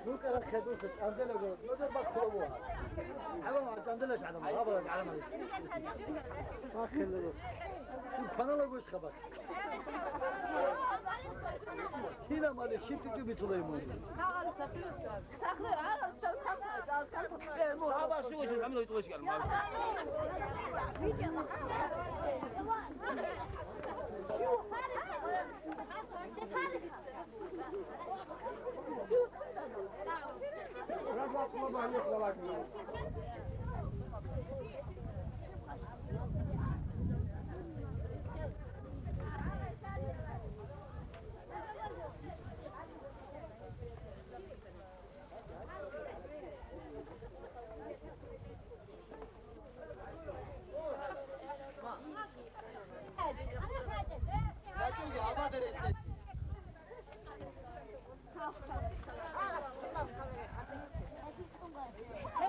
دوك أنا كدوك عندنا قول ما در بكسروها على ما عندناش على ما أبدا على ما ما خلنا شو كنا لقوش خبر هنا مالك شيء تكتب بتلاقيه صعب شو وش الحمد لله يطوش قال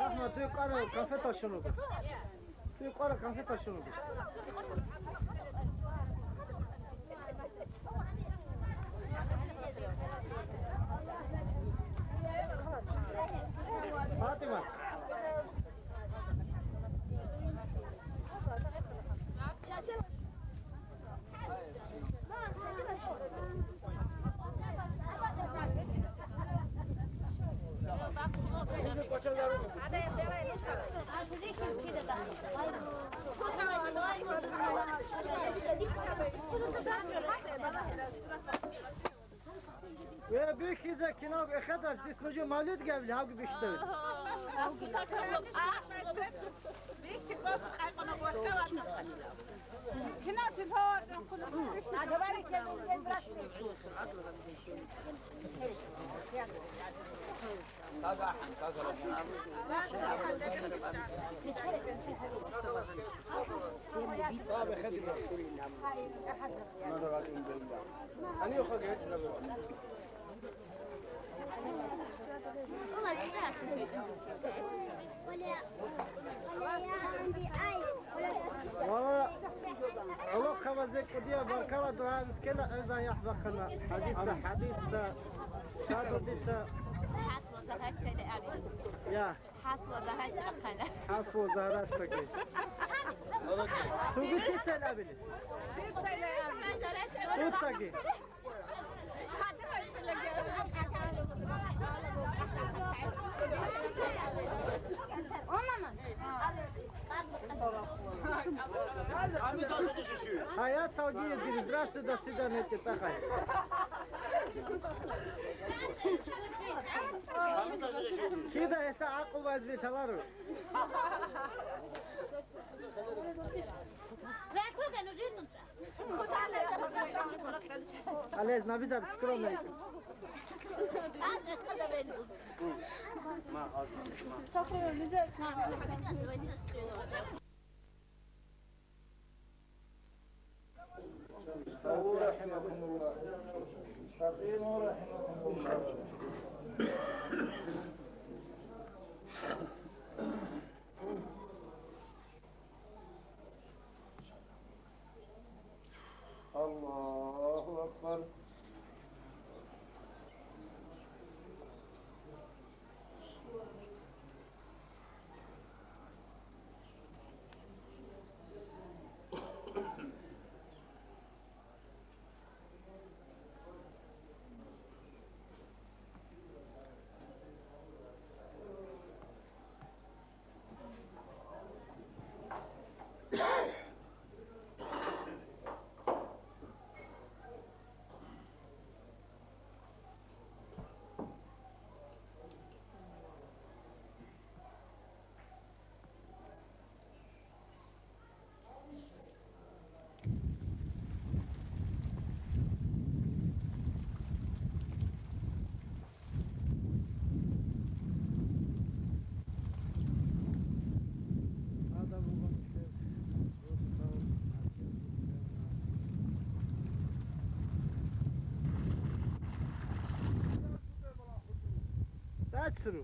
Rahma tu yukarı kafe taşını dur. Tu yukarı kafe taşını dur. Fatima. يا بيك إذا كنا أخذنا تسمجوا مولد قبل هاو بيشتغل. بيك تبغى خايفنا بوقتها. كنا تلهون كنا. عجباني كذا براسي. كذا كذا أنا أخذت والله علوك خبزك وديا بركلا دعاء مسكلة أنزا يحبقنا حديث سادو بيتسا حاصلة زهرات سيدة يا حاصلة زهرات سبقنا حاصلة زهرات سكي سو بيتسا الأبلي بيتسا الأبلي بيتسا كي Hayat Saudiya говорит, здравствуй, до свидания, тахай. كده يتعاقب وزبي شلارو. عليه ما بيزاد سكرون استووا رحمكم الله. استقيموا رحمكم الله. الله أكبر. أتسرو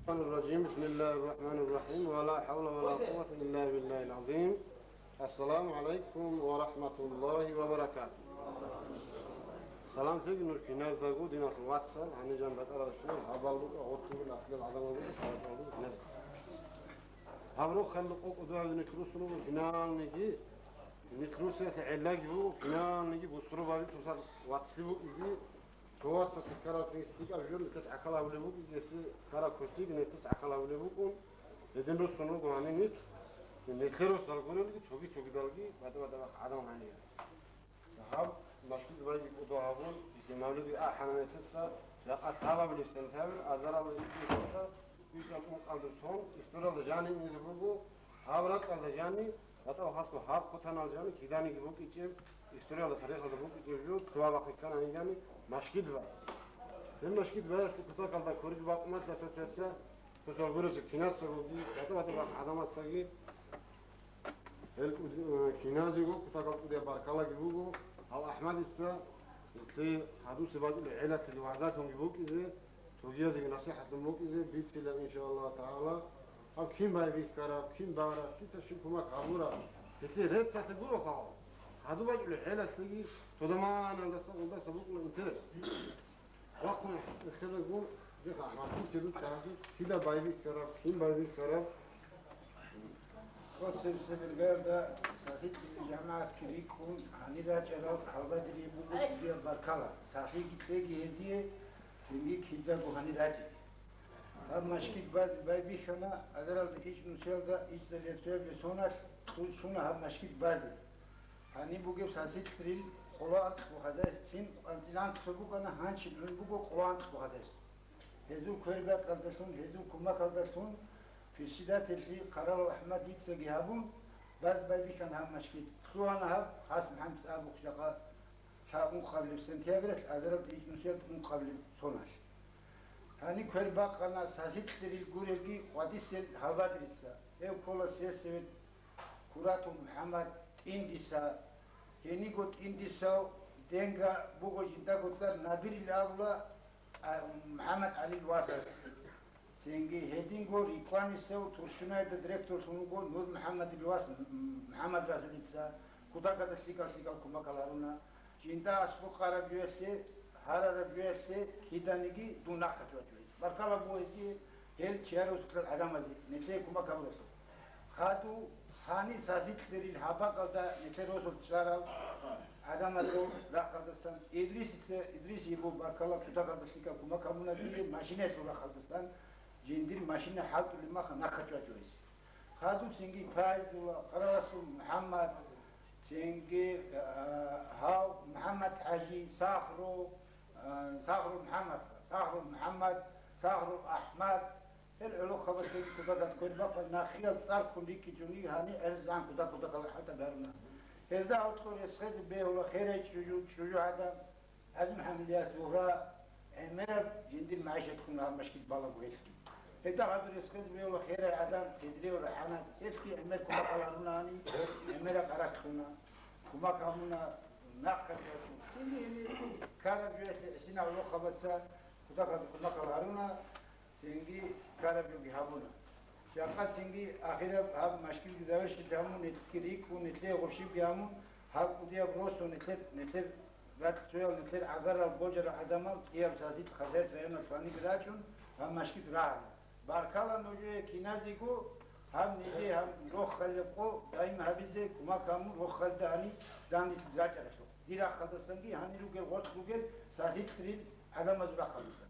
الرجيم بسم الله الرحمن الرحيم ولا حول ولا قوة إلا بالله العظيم. السلام عليكم ورحمة الله وبركاته. سلام تيجي نور كناز داغو دينا الواتساب هني جنب على الشيء هبلو أوتو الأصل العظام ناس هبرو خلقوا قدوة نكروسلو كنال نجي نكروسة علاج هو كنال نجي بسرو بابي توصل واتسلو يجي توات سكرات نستيك أبجر نتسع كلا ولبوك يجلس كرا كوستيك نتسع كلا ولبوكم لدين رسولو قماني نت نتخيرو سالقوني لكي توقي دالقي بعد عدم عني هاب مشكلة باجي قدوة هابون يسي مولدي أحنا نتسع لقد طالع بالسنتابل أزرع بالسنتابل يجب أن تكون استورال جاني نزبوكو هابرات الجاني أتوا خاصو هاب قطنا الجاني كيداني جبوك يجيب استورال الطريقة جبوك يجيب توا وقت كان يعني مشكلة بقى. المشكلة بقى كتاك على كوريج بقى ما تفسر تصور برز كناز سوودي هذا بقى عدمات سجي الكناز يقول كتاك على باركالله يقولوا أو أحمد إسلا اللي حدوث بعض العائلات اللي وعداتهم يقولوا إذا توجيه زي نصيحة الموك إذا بيت كلا إن شاء الله تعالى أو كم باي بيكرا كم بارا كيس شوفوا كعبورا اللي رد ساتقولوا خاو هذا بعض العائلات اللي تضمان عند سبوقنا انترس وقنا كذا يقول دقة عمارتين كذا تعرفي كذا بايبي كراب كين بايبي كراب وصل سبيل ده سافيت الجامعة كريكون هنيدا جلال حلبة دريبو بيا بركلا سافيت تيجي هدية تيجي كذا بهنيدا جي अब musket bye भी खाना अगर आप इस नुस्खे का इस तरह से बेसोना तो सुना हम मस्किट बाय हानि बुके सासित प्रिल खोलात बुखादे सिन अंतिनान सबू करना हां चिल्लन बुको खोलात बुखादे हेजू खोई बात करते सुन हेजू कुमा करते सुन फिसिदा तेली कराल अहमद इत से गिहाबुन बस बाय भी खाना हम मस्किट खुआना हम खास महमद अबू खजका शाबुन قبل سنتيابرت अगर आप इस नुस्खे मुकाबले सोनाश هني كل باق أنا سازيت تري الجوريجي واديسل هالبادريتسا إيه كل سياسة كراتو محمد إنديسا هني قط إنديسا دينغا بوجو جدا قطر نبيل الأولى محمد علي الواسر سينجي هدينغو ريكواني سو ترشنا الديريكتور سونغو نور محمد الواسر محمد راسوليتسا كودا كذا سيكا كوما كلارونا جندا أسبوع خارج جوسي هذا بيوسي كيدانيجي دون نقطة وجوي بركلا بوزي هل شهر وسكر العلامة دي نتلاقي كم كابوس خاتو هاني سازيت دري الحبا قلدا نتلاقي وسط شارع علامة دو لا خالدستان إدريس يبو بركلا كذا قلدا كم كابونا دي ماشينة ولا خالدستان جندير ماشينة حالته لما نقطة وجوي خاتو سينجي فايز ولا قرارسو محمد سينجي هاو محمد حاجي ساخرو صاغر محمد صاغر أحمد العلوق خبرتين كذا كل بقى ناخيل صار كل كيجوني هاني أرزان كذا حتى بهرنا إذا أدخل يسخد به ولا خير شجوع هذا هذا محمد يا زهراء عمر جند المعيشة تكون هذا مشكلة بالله ويسكي إذا هذا يسخد به ولا خير هذا تدري ولا حنا يسكي عمر كما قالنا هاني عمر قرأتنا كما قامنا ناقد إني كان بيجي سنا ولو خبزة كذا كنا كهارونا سينجي كان بيجي هابونا شاقات سينجي آخره هم مشكلة جداوش جامون نتكريك ونتلي غشيب جامون هم وديا بروس ونتلي بعد شوية نتلي عذرا بوجر عدمه هي بساتيت خزر زينا فاني كذاچون هم مشكلة راح باركالا نوجه كنازيكو هم نجي هم روح خلقو دايم هبيزه كما كامون روح خلداني داني تزاچرشو ديرا خالدستانگی هانی روگل غوت روگل سازیت کرید على مزرعة خالدستان.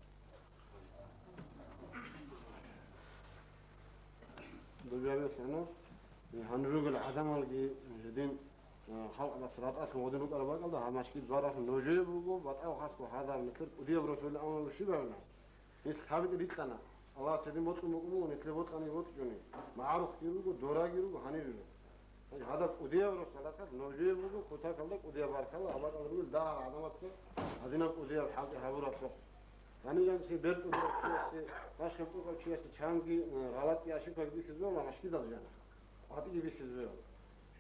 دوجابي سنة هانی روگل عدم الگی جدین خلق بسرعات مودين وقال بقى ده مشكلة زارة في النوجي بقول بتأو خاصة هذا مثل وديه برسول الله أمر الشيء بعنا يسحبت ريتنا الله سيدي موت مقبول نتلي موت أنا موت جوني معروف كيلو دورا كيلو هاني له هذا وديه برسول الله نوجي بقول كتا كلك وديه بارك الله أبغى أقول ده عدمك هذين وديه الحاج هبورة فوق يعني يعني سي برد وديه باش كتبوا كل شيء تشانجي غلط يا شيء كذي كذا ما مشكلة ده جانا هاتي بيش كذا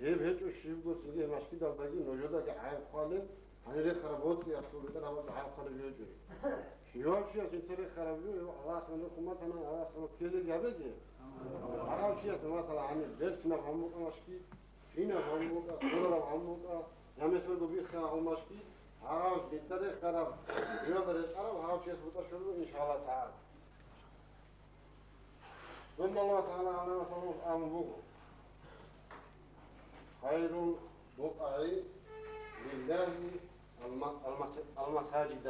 هيب هيك الشيء بقول سيدي مشكلة ده باقي نوجوده كحياة خالد hani de karabot ya sorudan hava daha kalıyor diyor. Şiyor şey senseri karabıyor Allah sana kumatana Allah sana keze gabe ki. Arab şey mesela hani dersine hamuk amaşki fina hamuk sonra hamuk ya mesela bu bir khana amaşki Arab senseri karab diyorlar Arab Arab şey bu da şunu inşallah taala. ثم الله تعالى على صنوف أنبوه خير بقع لله المساجد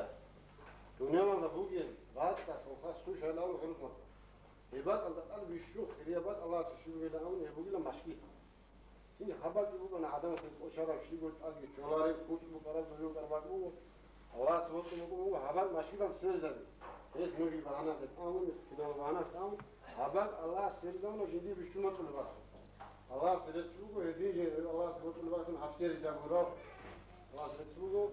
دنيا ما بوجي بعد كسوفا سوش هلا وحلف مطر يبقى القلب يشوف اللي يبقى الله تشوف إلى أون يبقى له مشكي تيجي خبر يبقى أنا عدم في أشارة شيء قلت أجي شلاري كوش مقرب بيجوا كرباكو الله سبحانه وتعالى خبر مشكي بس سرزة إيش نجيب أنا تأمل كنا أنا تأمل خبر الله سرزة جدي بيشوف مطر بقى الله سرزة هدي الله سبحانه وتعالى حفصير جابورا الله سرزة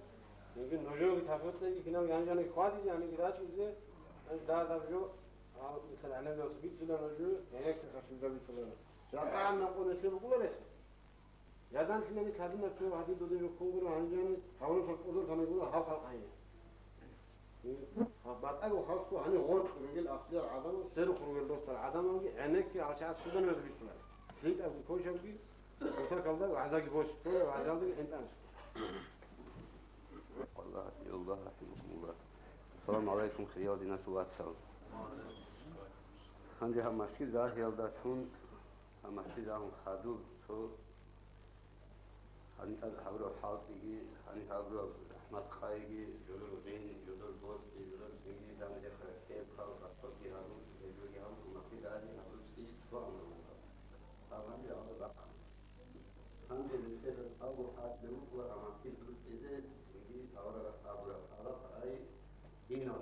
लेकिन नजों की ताकत है कि किना जाने जाने ख्वादी जाने की रात मुझे दादा जो आप इखलाने में उसकी चला नजो एक खशुदा भी चला जाता है ना कोई से बुला रहे यादान से नहीं खादी ना तो हाथी दो दिन को गुरु हां जाने हाउन सब उधर खाने गुरु हाफ हाफ खाएंगे बात है वो हाफ को हने और रجل اصلي عدم سر خروج دوست عدم की عينك के आचार सुदन में भी चला ठीक है कोई शब्द भी दूसरा कलदा वाजा की बोझ तो वाजा की इंसान الله الله رحمكم الله السلام عليكم خيالنا سوات سلام عندي هم مشكلة ذا يلدا شون هم مشكلة هم خادو تو هني هبرو حاطيجي هني هبرو أحمد خايجي جلول غين جلول بود جلول زميني دام جفر كيف خال رصدي هارون جلول يوم مشكلة هذه هبرو سيد فهم الله هذا اللي هذا بقى عندي مثل أبو حاد لو وهم مشكلة إذا ahora ay dino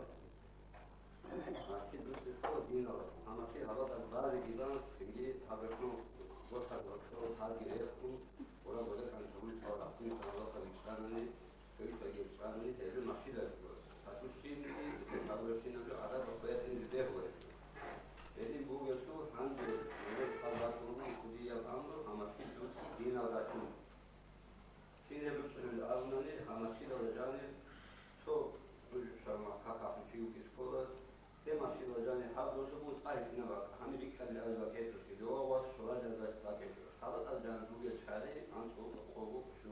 akid bu dino ama şey hava da bazı gidan şimdi haberku boşa boşa harbi yaptım ona böyle kan çabuk sonra attım sana da işlerini kötü geçişlerini tezli maşiler hatta şimdi haberşin de ara bakıyasın de var dedi bu göstü hangi Allah'ın kudiye ama şey dino da şimdi bu almanı ama şey olacağını çok şarma kaka çünkü iskola temaşı olacağını hablosu bu ayetine bak hani bir kere azak etmişti o var sonra da azak ediyor halat azan bu geçerli anço kovu şu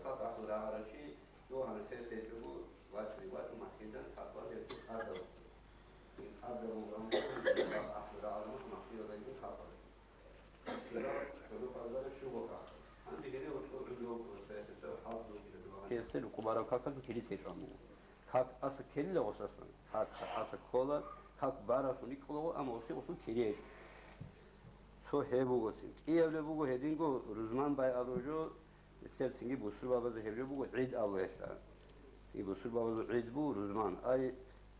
fakat ahura araçı o hani ses ediyor bu var mahkeden kapar yapıyor arda bu ahura aramış mahkeden kapar şöyle fazla şu bakar كيسل كبارا كاكل كيلي تيشامو كاك أس كيلي أساسا كاك أس كولا كاك بارا سوني كولا أما أسي أسو كيلي شو هبو غسين كي أبلي بوغو هدينغو رزمان باي ألوجو مثل سنجي بوسر بابا زهبجو بوغو عيد ألوشتا سنجي بوسر بابا زو عيد بو رزمان أي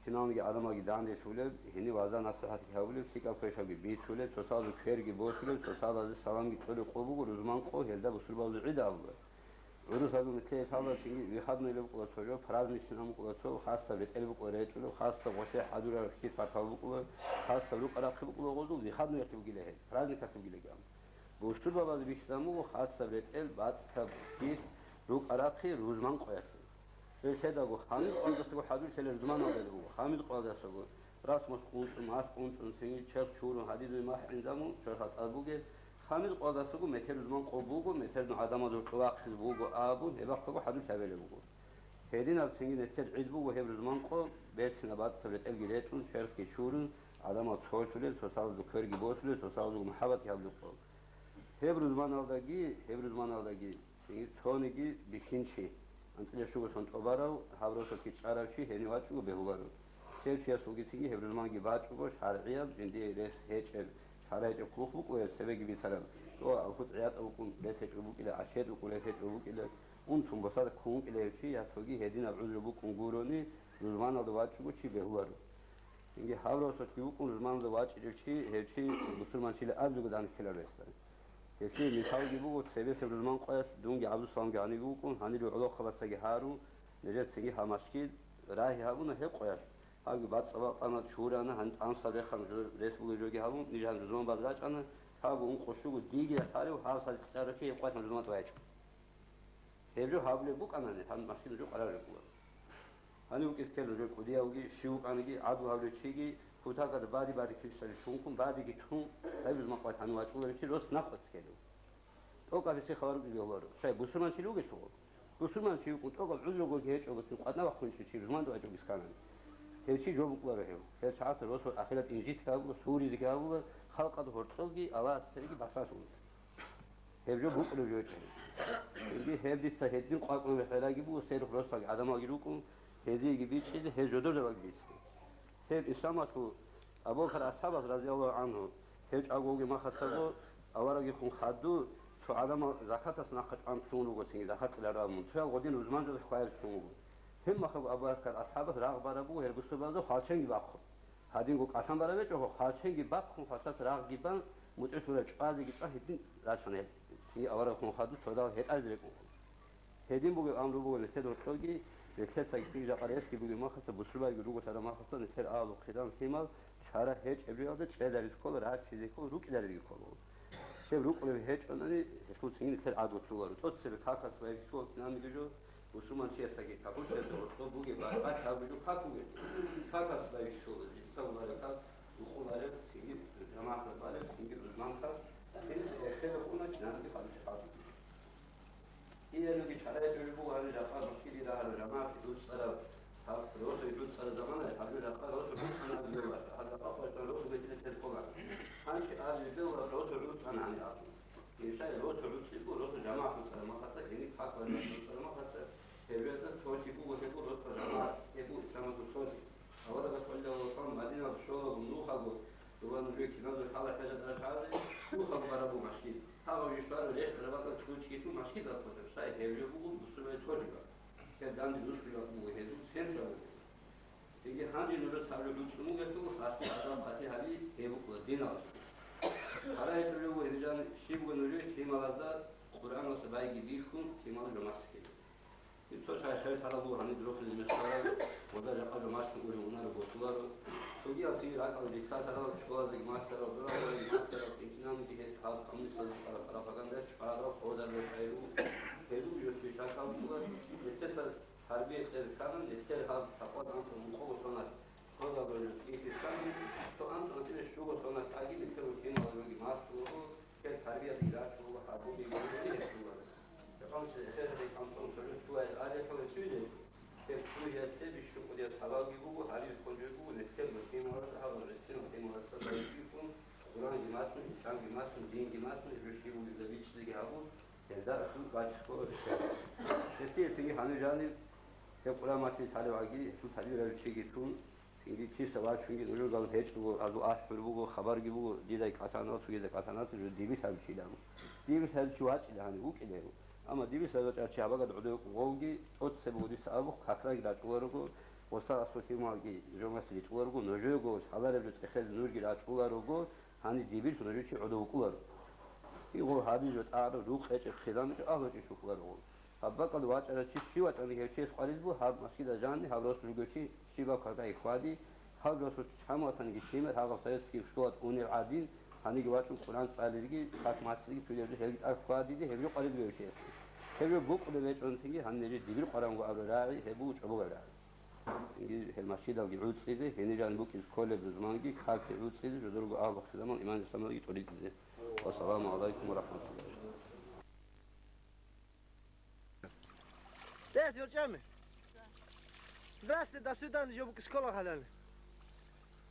كنانجي عدماجي داندي سولب هني وازا نصيحتي كابولب سيكا فيشاجي بيت سولب توسالو كيرجي بوسولب توسالو سلامجي تولي قوبو رزمان قو هلدا بوسر بابا زو عيد ألوشتا ورسالو مثل سالا سنجي يخدم إلى بقول توجو فراز نشنام بقول تو خاصة بيتقل بقول ريتولو خاصة وشي حدورا كيس فتاو بقول خاصة لوك أراقي بقول غوزو يخدم يكتب جله فراز نكتب جله جام بوسر بابا زو بيشتامو خاصة بيتقل بعد كيس لوك أراقي روزمان قويس سيداغو خامد قادسو حدور سيل رزمان أولو خامد قادسو راس مسقون ماس قون سنجي چرخ شورو حديد ما عندامو شرحات أبوجي خامد قادسو متر رزمان قبوغو متر عدم دور قواقش بوغو آبو هبقتو حدور سبيل بوغو هيدين أبسنجي نتر عيد بوغو هب رزمان قو بيت سنبات سبت الجليتون شرخ شورو عدم تشورتولي توسال دو كرجي بوسولي توسال دو محبت يابلو قو هب رزمان أولداجي سنجي تونيجي بشينشي أنتي شو بسون تبارو هابروسو كي تشارشي هني واتشو بهولارو سيرشيا سوغيسيجي هبرزمانجي باتشو شارعيا جندي ريس هيك شارعي كوخبوك وسبيجي بيسالم او أخذ عيات أوكم ليس يجربوك إلى عشيت وكل ليس يجربوك إلى أنتم بصار كونك إلى شيء يسوغي هدين أبعذر بوك ونقولوني رزمان أدواتشو شي بهولارو إنجي هابروسو كيوكم رزمان أدواتشو شي هيك بسرمان شي لأبزو قدان كلا ريستان يسي مثال جيبوه سبيس برزمان قياس دونجي عبد السلام جاني بوكون هني لو علو خلاص هارو نجت سنجي همشكيل راهي هابون هيك قياس هاي بعد سبب أنا شهور أنا هن أنا صار خم رئيس بوجي هابون نيجان رزمان بدلاش أنا هابون خشوع ديجي أثاره وهاو صار تشارك فيه قياس رزمان تواجه ჰევჯო ჰაბლე ბუკანანე თან მაშინ ჯო ყარარეკულა ანუ უკის ქელო ჯო ყუდია უგი შიუკანგი ადუ ჰაბლე ჩიგი ქუთაგად ბადი ქრისტალი შუნკუნ ბადი გითუნ დაიბის მაყვა თან ვაჭულებში როს ნახოთ ქელო ტოკარი სიხარ გიოლარო საი ბუსუმანში ლუგესო ბუსუმანში უკუ ტოკა ზუგო გეჭო თუ ყანა ვახუნში ჩი ზმანდო აჯობის კანანი ჰევჩი ჯო ბუკლარე ჰევ ჰევ ჩაათ როს ახლა ინჟით გაგუ სურის გაგუ ხალყად ჰორწოგი ალა ასეთი ბასასული ჰევჯო ბუკლე ჯოჭი იგი ჰევდის საჰედი ყვაყული ხერაგი ბუ სერ როსაგი ადამაგი რუკუ ჰეზი იგი ბიჭი და ჰეჯოდო და ბიჭი ჰევ ისამათუ აბოხარა საბაზ რაზიალო ანუ ჰევ ჭაგოგი მახაცაგო ავარაგი ხუნ ხადუ თუ ადამა ზახათას ნახატ ამ თუნუგო წინ ზახატლა რა მუნცა გოდინ უზმანძო ხაერ თუნუგო ჰემ მახა აბოხარ ასაბაზ რაღაცბარაბუ ჰერბუსობაზო ხალჩენგი ბახო ჰადინგო ყასამბარაბე ჭოხო ხალჩენგი ბახო ფასას რაღაცგიბან მუწესურა ჭაზიგი წაჰიდი რაჩანე ი ავარა ხუნ ხადუ თოდა ჰეტაზრეკუ ჰედინ ბუგე ამ რუბუგე სედო თოგი ესეცაი პიზა ყარესკი ბუგე მახასა ბუსრბაგი როგორ არა მახასა ნესერ ალო ხიდან ხიმალ ჩარა ჰეჭ ებრიალ და ჭედარის ხოლო რა ჩიზიკო რუკიდარი ხოლო შევ რუკული ჰეჭონანი ფუცინი ნესერ ადოთულარო წოცები ხახას ვექსო ნამიგეჯო ბუსუმან შეასაგე კაპუშე და ბუგე ბა ჩაბიჯო ხაკუგე ხახას ვექსო ისაულარა ხა უხულარე სიგი ჯამახა ბალე სიგი ზმანხა ხელა ხუნა ჩნანდი ხალხი ხალხი იენუგი ჩარეჯური ბუღარი რა ხალხი ხიდი რა რა მარტი დუცარა ხალხი როზე დუცარა ზამანა ხალხი რა ხალხი დუცარა დიოლა არა აფასა როზე მეჩეთე ხოლა ანჩი ალი დელა როზე დუცარა ანი აფი ისაი როზე დუციბუ როზე ჯამახა ცარა მახაცა გინი ხალხი რა დუცარა მახაცა ევერტა თოჩი ბუღო შეკო როზე ჯამა ებუ ჩამო თოჩი ავარა გასვალდა ვოთამ მადინა შოლო ნუხაგო დუან ჯეკი ნაზო ხალა ხალა დარხაზე ნუხაგო ბარაბუ მაშკი თავი შარო ეს რაბაკა თუჩი თუ მაშკი დაფოთებ საი ევერბუ ბუსურე თოჯიკა კე დანდი ნუსკრივა ბუღე ჰეზუ ცენტრა იგი ჰანჯი ნურო თავი ბუსურუ გეთუ ხასი ადამ ხათი ჰალი ევუკლა დინავს არა ეთრებუ ეჯან შიბუ ნურო თიმალაზა ყურანოს ბაიგი დიხუნ თიმალ რომასკი იცო შაი სალაბუ ჰანი დროფლი მესარა მოდა ჯაყა რომასკი ური უნარო ბოსულარო თოგი ასი რაკალ დიქსატარა შკოლაზე მასტერო დროა მასტერო ტინამი დიჰეს ხალ კომისიის პროპაგანდა ჩარო ხოდარბე ხაირუ ჰედუ იოსი შაკალულა ესეცა ჰარბი ეხერ კანონ ესერ ხალ საყვადან მოხო სონა ხოდარბე ის კანი თო ამ თოთი შუგო სონა კაგი მითრო კინოლოგი მასტრო კე ჰარბია დირა შუგო ჰაბუგი გონი ესულა კონცე ესერ კანტონ სოლუ თუა ალე ხოლე ჩუიდე თუია ტები შუგო თალაგი გუგო ჰარი კონჯეგუ ნესკელ კინოლოგი ჰაბუ ესერ კინოლოგი საბაიკუ ურანი მასუ ჩანგი მასუ დინგი მასუ ჟეშიბული და ვიჩლი ჰაბუ და სულ გაჩქო ესეთი ესეთი ჰანეჯანი ეპრამასი თალევაგი თუ თალევაგი ჩიგი თუ ინგი ჩისა ვაჩუნგი ნუ გალ ჰეჭუ აზუ აშფერბუგო ხაბარგიბუ დიდაი კათანო თუ და კათანო თუ დიბის ამჩილამო დიბის ამჩი ვაჭი და უკიდერო ამა დიბის აჭარჩი აბაგად უდე გოგი ოცსებუდის აბუ ხაქრაგი დაჭულაროგო ოსა ასოთიმაგი ჟომასი ჭულაროგო ნოჟოგო სალარეჯო წეხელ ნურგი დაჭულაროგო ჰანი დიბის ნოჟიჩი უდე უკულარო იღო ჰადიჯო ტარო რუყეჭი ხილამი აღოჭი შუკლარო აბაკალ ვაჭარაჩი შივატანი ჰერჩი სყალიზბუ ჰაბ მასკი და ჟანი ჰავროს რუგოჩი შივა ქადა იხვადი ჰავროს ჩამოათანგი შიმე ჰავროსაესკი შუათ უნი ადი ჰანი გვაჭუ ყურან წალირგი ხათ მასკი ფილიოჯი ჰელი ახვადი და ჰევი ყალიბიოში ეს ჰევი ბუყლე ვეჭონთინგი ჰანერი დიბი ყარანგო აბრარი ჰებუ ჭობოგარა ინგი ჰელმაში და გიუწიდი ჰენიჯან ბუკის კოლებს მანგი ხალხი უწიდი ჯოდორგო აღხსი და მან იმან სამაგი ტურიძე والسلام عليكم ورحمة الله. Дядь, Юрчами. Здравствуйте, до свидания, я в школе ходил.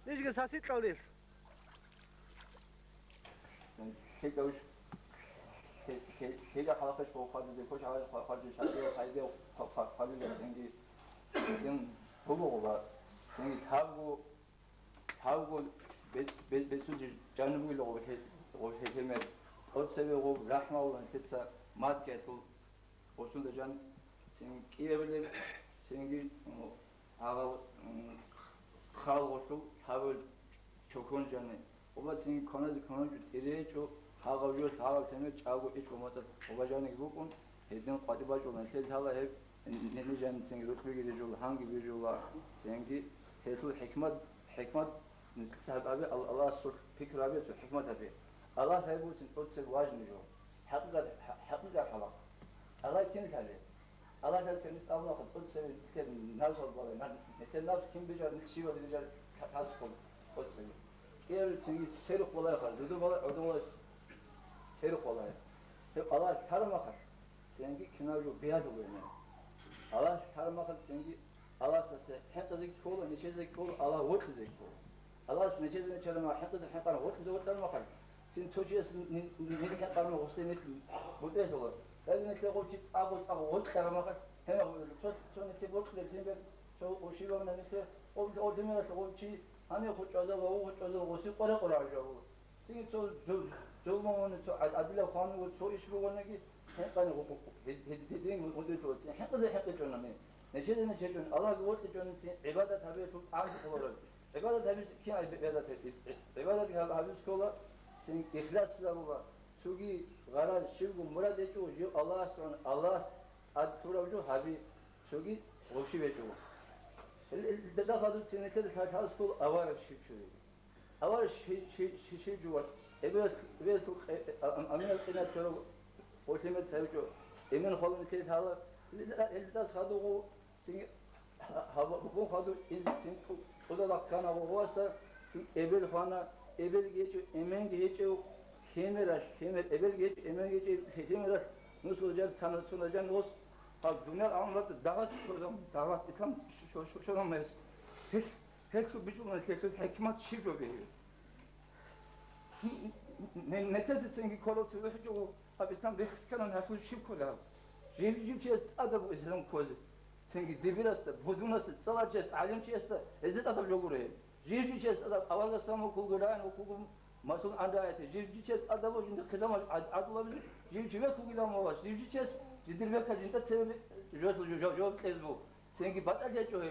Нижний сосед ходил. هيجا حلقش فوق خالد يخش على خالد شاكي خالد خالد ينجي ين هو ينجي تاغو بسوج جانبي لو هيمت 어쩌고 라흐마울란 뜻사 마켓도 보순도 전 지금 기회를 생기 아가 칼고도 하고 조건 전에 오바 지금 코너지 데레죠 하고요 다가 되는 짜고 이 조마다 오바 전에 그건 해든 빠지바죠는 세타가 해 내내전 생기 루트기를 줄 한기 비주가 생기 해수 히크맛 사바비 알라 수 피크라비 수 히크맛하비 Allah saybutin otse wajnijo. Haqiqat halaq. Allah kin kale. Allah da seni savunmak, o seni nasıl olmalı? Neden nasıl kim bilir, ne şey olur, bilir, tasdik olur, o seni. Eğer seni seruk olay yapar, dudu olay, o da seruk olay. Hep Allah tarımak, seni kınavcı beyaz oluyor yani. Allah tarımak, seni Allah size hepsizlik kolu, neçezlik kolu, Allah vurtuzlik kolu. Allah size neçezlik çarımak, hepsizlik hepsizlik vurtuzlik tarımak. Sen çocuğusun, ne kadar karma olsa ne mutlu olur. Lakin işte o çift ağır tarımak, hemen olur. Sonra işte vurtuzlik, sonra o şey var işte o demiyor ki o şey hani hoş özel o şey para kuracak o. Sen zulmunu adile kanunu o iş bu var ki hep hani o dediğin bu da çok. Hep canım. Neçeden Allah güverte canım ibadet tabi çok ağır olur. İbadet tabi ki ibadet ibadet habis kola sen ihlasla var. Çünkü garaz şivgu murad ediyor Allah sonra Allah ad turavcu habi çünkü hoşi veriyor. Da kadar senete de tartışılır kol avar şişiyor. Avar şişiyor. Evet amel kına çoro otemet sevco. Emin halın ki hala eldas hadu o sin hava bu hadu sin o da kana o varsa ebel fana ebel geçiyor emen geçiyor kemer ebel geç emen geçiyor kemer nasıl olacak sana sunacak olsun. Ha dünya anlattı davet İslam şu olmaz. Hiç bir cümle hikmet şifre veriyor. Ne tezi çünkü kolotu ve şu abi İslam bir kıskanın haklı şifre var. Jevci adab İslam kozu. Çünkü devirasta budunası salacağız alimçiyse ezet adab yok oraya. Jevci adab avvalda İslam okuldan okulun masul andayete. Jevci adab o şimdi kızamak adılabilir. Jevci ve kugilan var. Jevci Ciddi kajinta sebebi yok bu. Çünkü batal geçiyor.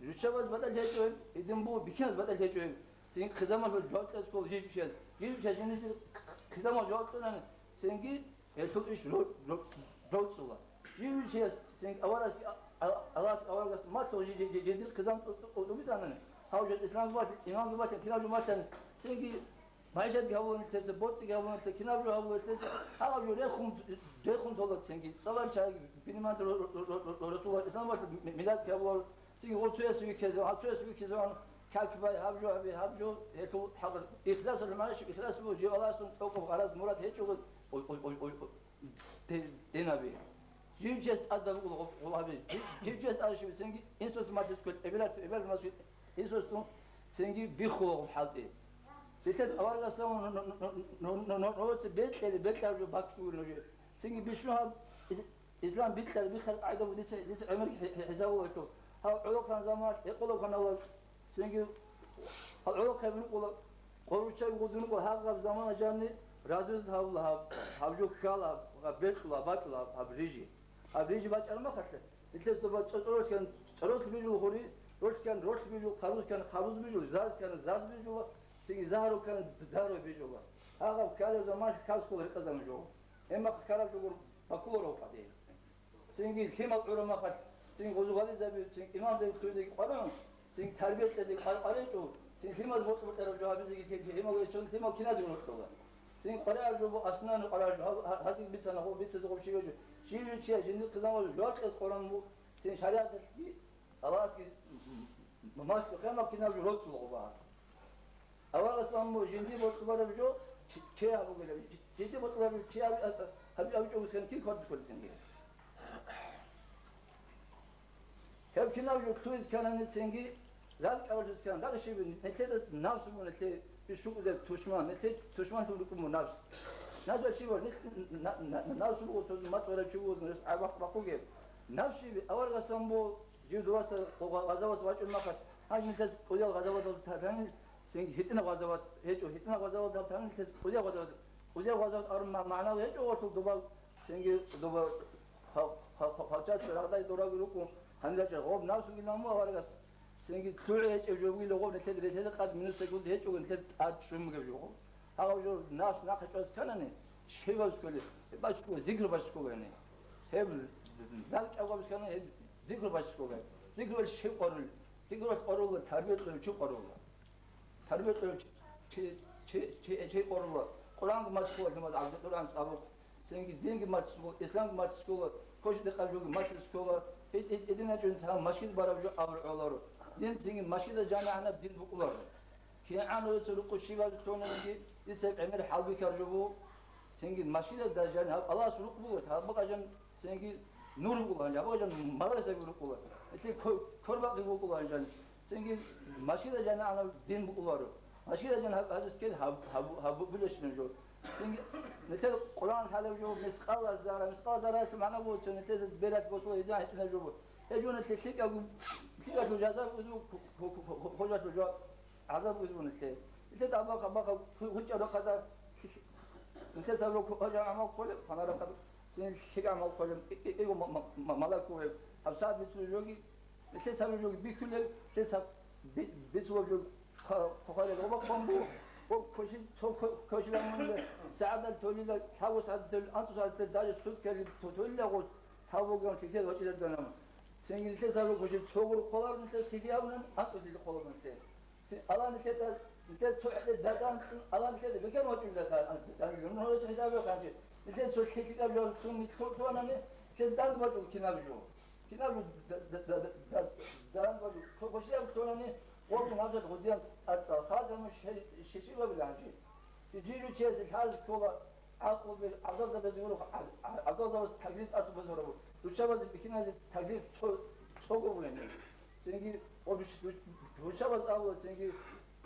Rüşavaz batal geçiyor. Edin bu bikaz batal geçiyor. Çünkü kızamaz yok kes kol hiçbir şey. Hiçbir şey şimdi kızamaz yok olan. Çünkü çok iş yok sola. Hiçbir şey çünkü Allah masal ciddi kızam oldu bir tane. Havcı İslam var, İmam var, Kilab var. Çünkü Maişet gavurun tesi, botsi gavurun tesi, kinavcı gavurun tesi, ağabey rekun tolak çünkü. Sabah çay bilmem Resulullah İslam var, millet gavur. Çünkü o tüyesi bir kez, o tüyesi bir kez var. Kalkbay, habcu, hetul hazır. İhlas olmamış, ihlas bu. Allah'ın tokup araz murat hiç yok. Denabi. Civcet adamı olabilir. Civcet arşivi çünkü insos maddes kol, evlat masjid. Insos'un çünkü bir kulu halde. Bitet avargasam no betleri bekler baksın. Çünkü bir şu an İslam bitler bir halk ayda bu lise ömür hesabı var. Ha ulukan zaman ekolokan Allah. Çünkü ulukan bunu koruyucu olduğunu ko hakka zaman canlı razı havla havcu kala betla batla abriji. Abriji başarma kaçtı. İşte bu başarırken çarık bir yol hori, roşken bir yol, karuz bir yol, zaz bir yol. Çünkü zahru kan zahru bir yol. Hakka kala zaman kas kolay kazanmış o. Ama kala çok bakıyor o kadar. Çünkü kemal örama kat. Çünkü o zaman da bir çünkü imam da söyledi ki adam çünkü terbiye dedik arayış o. Çünkü kemal botu tarafı habize gidecek kemal için kemal kina diyor ortada. Çünkü karar bu aslında karar hazır bir sana o bir söz o şey veriyor. Şimdi şimdi kızamaz yok es Kur'an bu. Sen şeriat ki Allah ki mamaş kemal kina diyor ortada. Avval İslam bu şimdi botuları bir yok. Şey abi böyle ciddi botuları bir şey abi çok sen kim kontrol etsin diye. Hep kinav yok tuiz kanını sengi zalk avcız kan da şey ne tede nafs bu ne te bir şu da tuşman ne te tuşman turukum bu nafs. Nasıl şey var ne nafs bu söz mat var şey bu ne abak bakı gibi. Nafs bir avval gasam bu cüdvasa o gazavas var makat. Hangi mes o ya gazavas taban sengi hitine gazavas hiç o hitine gazavas taban ses o ya gazavas arma manalı hiç o duba sengi duba façat sırada dora grubu Handaca o nasıl gilanma var gas. Sengi türe hiç evjogiyle o ne tedrese kad minus sekund hiç o ne at şum gibi yok. Ha o nas nakıç kanane şey var şöyle. Başka zikr başka yani. Hem belki avabız kanane zikr başka yani. Zikr şey korul. Zikr korul terbiye çok korul. Terbiye şey korul. Kur'an masku olmaz. Kur'an sabuk Çünkü dingi maç school, İslam maç school, koşu da kalıyor maç school, edine çözün sağ maçı barabı avruları. Din çünkü maçı da canı ana din bukular. Ki anı sulu koşu var tonungi, isep emir halbi karjubu. Çünkü maçı da canı Allah sulu bu. Ha bakacağım çünkü nur kullanacak. Bakacağım malasa nur kullan. İşte korba gibi kullanacak. Çünkü maçı da canı ana din bukular. Maçı da canı hazır ki ha bu birleşmiyor. Çünkü مثل قرآن حاله جو مسقال زارة معنا بو نتل بلاد بوصل إذا إحنا جو يجون التكليك أو كذا جزاء وزو خجت جو عذاب وزو نتل نتل أباك خجت رقدا نتل سبلو خجت عمل كل فانا رقد سين شيء عمل كل إيجو ملاك هو حبسات بيسوي جوجي نتل سبلو جوجي بكل نتل سب بيسوي جوجي خالد وباك بامبو o koşulanmanın saadet toliyle havu saadet antu saadet daha süt gelip toliyle o havu gün çekiyor o çizer dönem. Senin ilk sabır koşu çoğur kolar mı te siliyavının antu dili kolar mı te. Alan te çoğu derdan alan te bekar o çizer derdan. Yani günün o çizer yok kanki. Te çok şekil yapıyor tüm mikrofonla ne te derdan var o kinabıyor. Kinabıyor derdan var. Koşuyor sonra ne وقت نظر قدام هذا مش شيء ولا شيء تجيله شيء هذا كله عقل عقل ده بزوره عقل ده تقليد أصل بزوره وشباب بكنا تقليد çok önemli. Çünkü o وشباب أول çünkü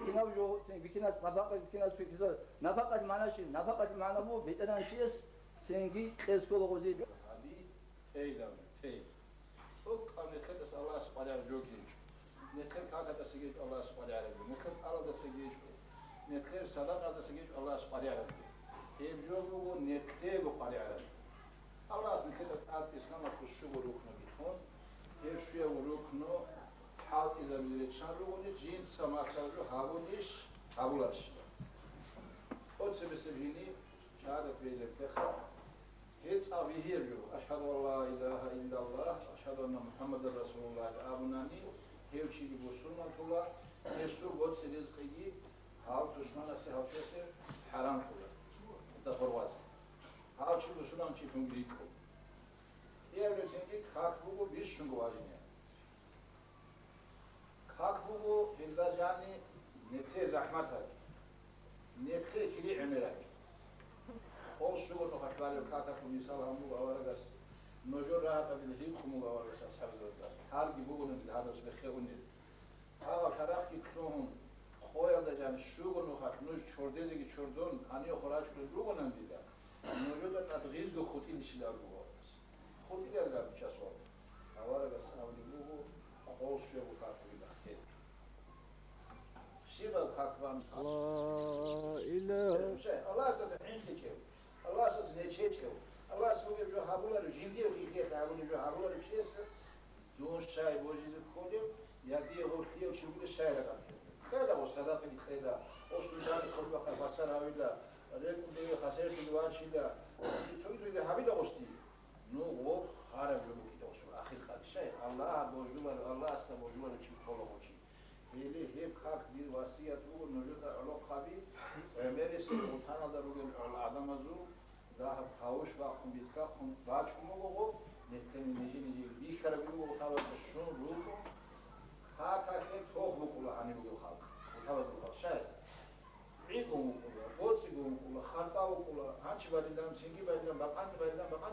كنا بجو بكنا نفقة بكنا سويكزور نفقة معنا شيء نفقة معنا مو بيتنا شيء çünkü eskola gozi abi eylem tey o kanıtı Allah subhanahu wa ta'ala نتخيل كذا تسجيل الله سبحانه وتعالى نتخيل أرض تسجيل نتخيل صدقة تسجيل الله سبحانه وتعالى يبجوه نتخيل بقارئ على الله أصلا كده تعرف إسلام خشوا وركنا بيتون هرشوا وركنا حال إذا بيرتشان روني جين سما سرجو هاونيش هاولارش خود سبسبيني شهادة بيزك تخا هيت أبيه جو أشهد أن لا إله إلا الله أشهد أن محمد رسول الله أبناني هيوشي بوسولنا كلا هيسو بود سريز قيي هاو تشمانا سي هاو شاسر حرام كلا تفرواز هاو شي بوسولنا شي فنگريكو يهولي سنگي خاك بوغو بيش شنگو واجنيا خاك بوغو هلدا جاني نتخي زحمت هاي نتخي كلي عمرك قول شغل نخطوالي وكاتا كميسال همو غوارغس نجور راحت بالهيب خمو غوارغس أصحاب الزوجات حال جيبوهم في هذا سبخيوني هذا كراك يكلهم خويا ده جان شغل نخط نج شرديزي كي شردون هني خراج كلهم ننديدا نجور ده تدغيز جو خوتي نشيلار غوارغس خوتي ده لا بيشاسوا غوارغس أولي بوه قول شغل كاتوي بخير شيبا كاكوان لا إله الله تسعين كيو الله أساس نيتشيتشيو الله سوي جو هابولا رجيندي وكيكي تعاوني جو هابولا رجيس دون شاي بوجيز كوديو يدي غوفي وشغل شاي لكن كذا وصدق كذا أصل كل بقى فسر هابيلا ريكم دي خسرت دوان شيلا شو يدري هابيلا وستي نو غوف خارج جو كده وصل آخر خارج شاي الله بوجولا الله أصلا بوجولا شيء كله وشي هيلي هيب خاك دي وصية تقول نجد علوق خبي عمري سلطان هذا رجل العظام زو ذهب خاوش باقم بيتكاخم باجكم وغو نتكلم نجي بيخر بيقولوا خلاص الشون روكو خاكا كيف توخ بقولا عني بقول خاك وخلاص بقول شاي عيقهم بقولا بوسي بقولا خلطا بقولا هانش بديدام سينجي بديدام بقان بديدام بقان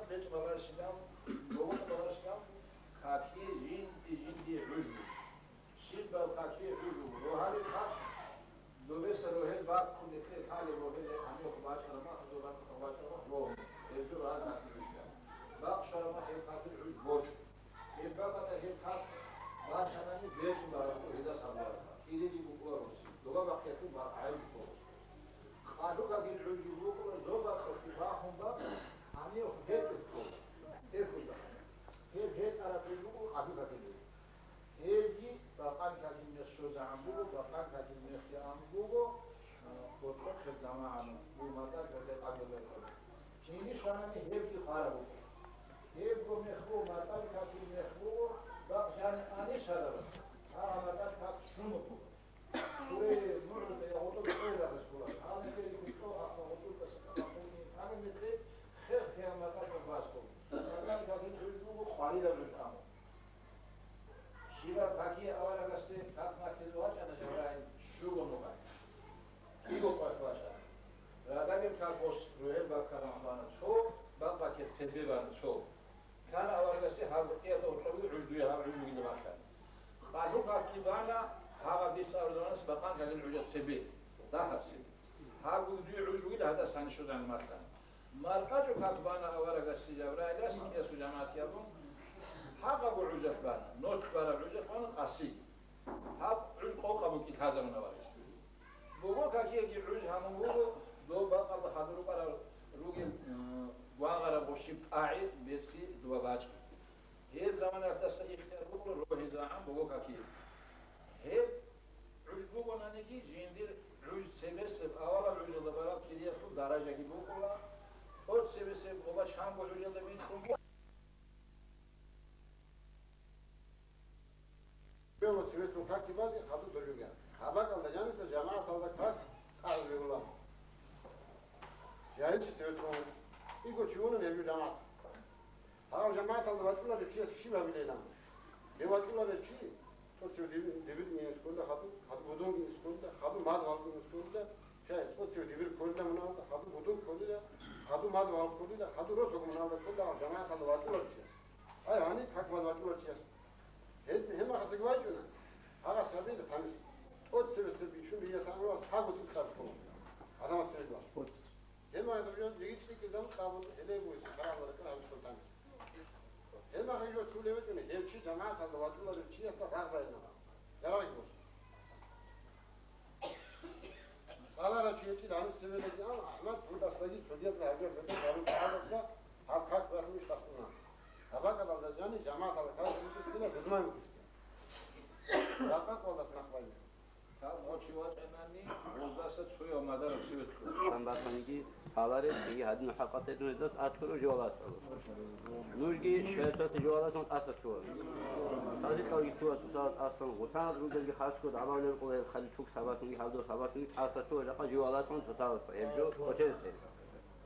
قطبانا هذا بيسألونس بقان كان العجز سبيل ظهر سبيل هذا دي عجوز هذا سان شو عن المكان مرقج قطبانا أورق السجاورة لا سكيا سجامات يابون هذا أبو عجز بانا نوت بارا عجز بانا قاسي هذا عجز خوقا بكي هذا من أورق بوغو كاكي يجي عجز هم بوغو دو بقى الله خبرو بارا روجي واغرا بوشيب قاعد بيسكي دو باجي هي زمان اختص اختيار بقول روح زعم بوغو كاكي هي عجبو نانيجي جيندير عج سبب اولا عج دبارات كيديا تو درجه كي بوكولا او سبب اوبا شام بو عج دبين كومبو بيو سويتو كاكي بازي خدو دلوغا خباك الله جانس جماعه الله كاك قال الله جاي سويتو يقول شو نبي جماعه ها جماعه الله وتقول لك شيء ما بيننا دي وتقول لك شيء توتشو ديفيد مين سكول خدو بدون سكول خدو ماد والكو سكول شايف توتشو ديفيد كل من هذا خدو بدون كل خدو ماد والكو خدو روسو من هذا كل جماعه الله وتقول لك اي يعني حق ما وتقول لك هم خاصك واجبنا هذا سبيل ثاني توتشو سبيل شو هي ثاني حق تكتب هذا ما تسوي هم هذا بيجون يجيك كذا قابل إليه ويسكر الله كلام السلطان هم هيجوا تقول له إنه هي شيء جماعة الله وتقول له شيء استفاد بيننا يا راجل قال له شيء كذا عن السبيل اللي أنا أحمد وده سجيد سجيد له هجر بدي قالوا هذا الشيء حق بس مش تقولنا هذا كذا جاني جماعة الله كذا مش كذا بدمان لا تقول بس نخبرني Sambatmanigi halare igi hadin haqatetun edat atkuru jolat. Nurgi şertat jolat on asatçu. Tazi kavgi tuat tuat aslan gutan rugelgi xasko davanel qole khali tuk sabatungi haldo sabatungi asatçu laqa jolat on tutat evjo oçese.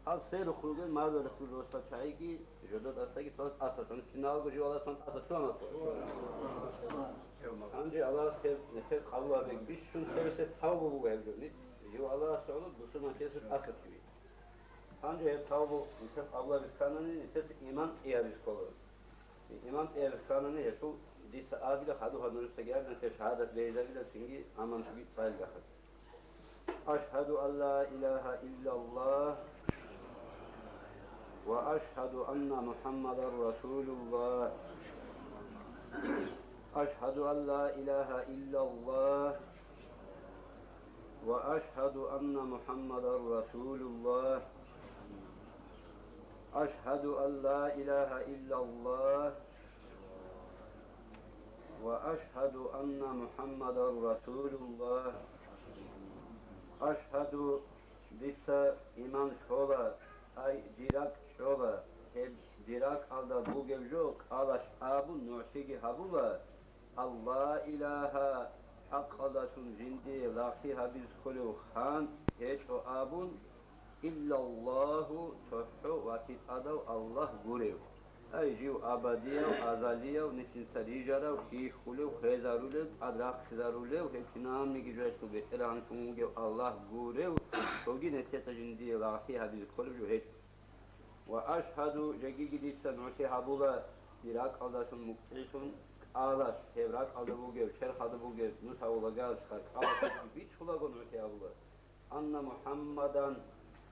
Al seyru khurugel mağdur rasul dostat çaygi jodat astagi tuat asatun sinal jolat on asatçu ama. Anca Allah sev kabul edin. Biz şunu sevse tavbu bu evliliği. Yo Allah söylüyor, bu sürü kesip asıl gibi. Anca hep tavbu, nefes Allah biz kanını, nefes iman eğeriz kolu. İman eğeriz kanını, Resul disse adile hadu hadunursa geldi, nefes şehadet beyzabile çünkü aman şu git sayılga had. Aşhadu an la ilahe illallah ve aşhadu anna Muhammeden Resulullah. أشهد أن لا إله إلا الله وأشهد أن محمدا رسول الله أشهد أن لا إله إلا الله وأشهد أن محمدا رسول الله أشهد بس إيمان شولا أي ديرك شولا هب ديرك على بوجوك على أبو نوشيجي هبولا Allah ilaha hakkadasun zindi lakiha biz kulu khan hiç o abun illallahu tuhhu vakit adav Allah gurev ay jiv abadiyav azaliyav nisin sarijarav ki kulu khezarulev adrak khezarulev hepsinam nigi jaytu beteran kumuge Allah gurev togi neteta zindi lakiha biz kulu hiç ve aşhadu jagi ditsa nusi habula dirak aldasun muktisun ağlar, tevrak adı bu göv, şerh adı bu göv, nusa ula gel çıkar, ağlar, bir çula gonu öteye abla. Anna Muhammadan,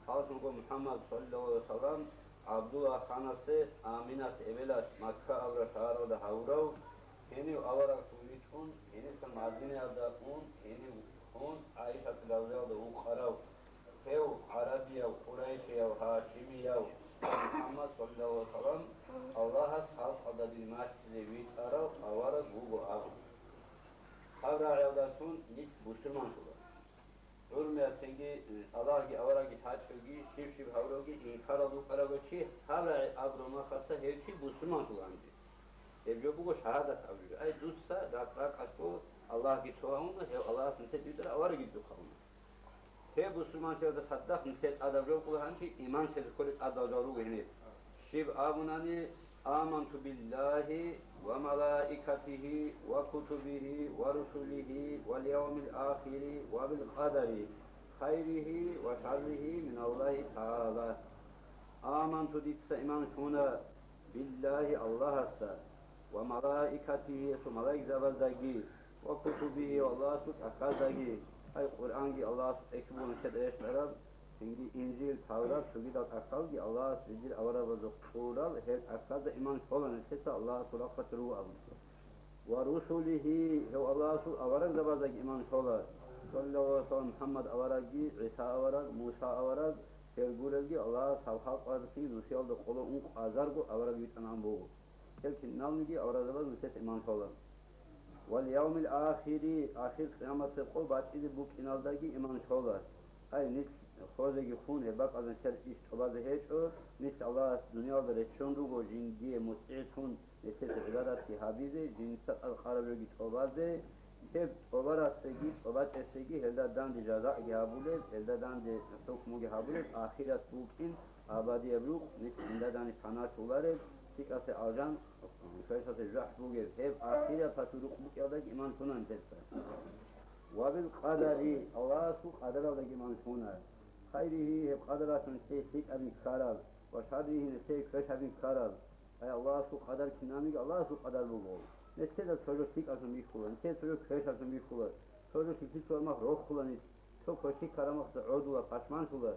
halkın Muhammed sallallahu aleyhi ve sellem, Abdullah hanası, Aminat evelas, Makka avra şahara havrav, heni avarak tuğriçun, heni sen Madine adı un, heni un, Ayşe tilavrav da ukharav, hev, Arabiyav, Kureyşiyav, Haşimiyav, Muhammed sallallahu aleyhi ve sellem, Allah'a has adadil masjidi vitarav avara gugu avu. Havra evdasun nit Müslüman şula. Ölmeyen sengi Allah ki avara ki haçkılgi, şiv havrogi, inkaralu karagoçi, havra avroma khassa herçi Müslüman şulandı. Evjo bugo şahadat avru. Ay dussa rak asko Allah ki soğanla hev Allah nite düdara avara gidiyor kavma. He Müslüman şevda saddak nite adavro kulahançi iman şevda kolit adavru gehnet. Şiv avunani آمنت بالله وملائكته وكتبه ورسله واليوم الآخر وبالقدر خيره وشره من الله تعالى آمنت ديتس إيمان شونا بالله الله هسا وملائكته ملائك زبردگی وكتبه والله أخذه أي قرآن الله أكبر كده مرض إنجيل تورات سجد أخذ الله سجد أورا وزقورا هل أخذ إيمان فلان نسيت الله سلقة روح ورسله هو الله أورا زبادك إيمان فلان صلى الله عليه وسلم محمد أورا عيسى أورا موسى أورا هل قولي الله سبحانه وتعالى نسيال دخول أنك أزارك أورا بيتنام بو هل كنامي أورا زباد نسيت إيمان فلان واليوم الآخر آخر قيامة القول بعد إذا بوك إنالداكي إيمان فلان أي نس خوزگی خونه باق از انشار ایش توباده هیچو نیست الله دنیا بره چون رو گو جنگی مستعدون نسیت عبادت کی حبیده جنسات الخرابی توباده هب توبار استگی توبات استگی هلدا دان جزاء گهابوله هلدا دان حکم گهابوله آخرت بوکین آبادی ابروق نیست هلدا دان فنا چولاره تیکاس آجان فیسات جح بوگه هب آخرت پسروق بوکیاده ایمان کنن تست وبالقدر الله سو قدر الله ایمان کنه خيره بقدرات نسيك أبي كارل وشره نسيك فش أبي كارل أي الله سو قدر كنامي الله سو قدر بقول نسيت الثلث سيك أصلا بيخوله نسيت الثلث فش أصلا بيخوله ثلث في سوى ما روح خلاني تو كشي كرامة سعود ولا قشمان خلا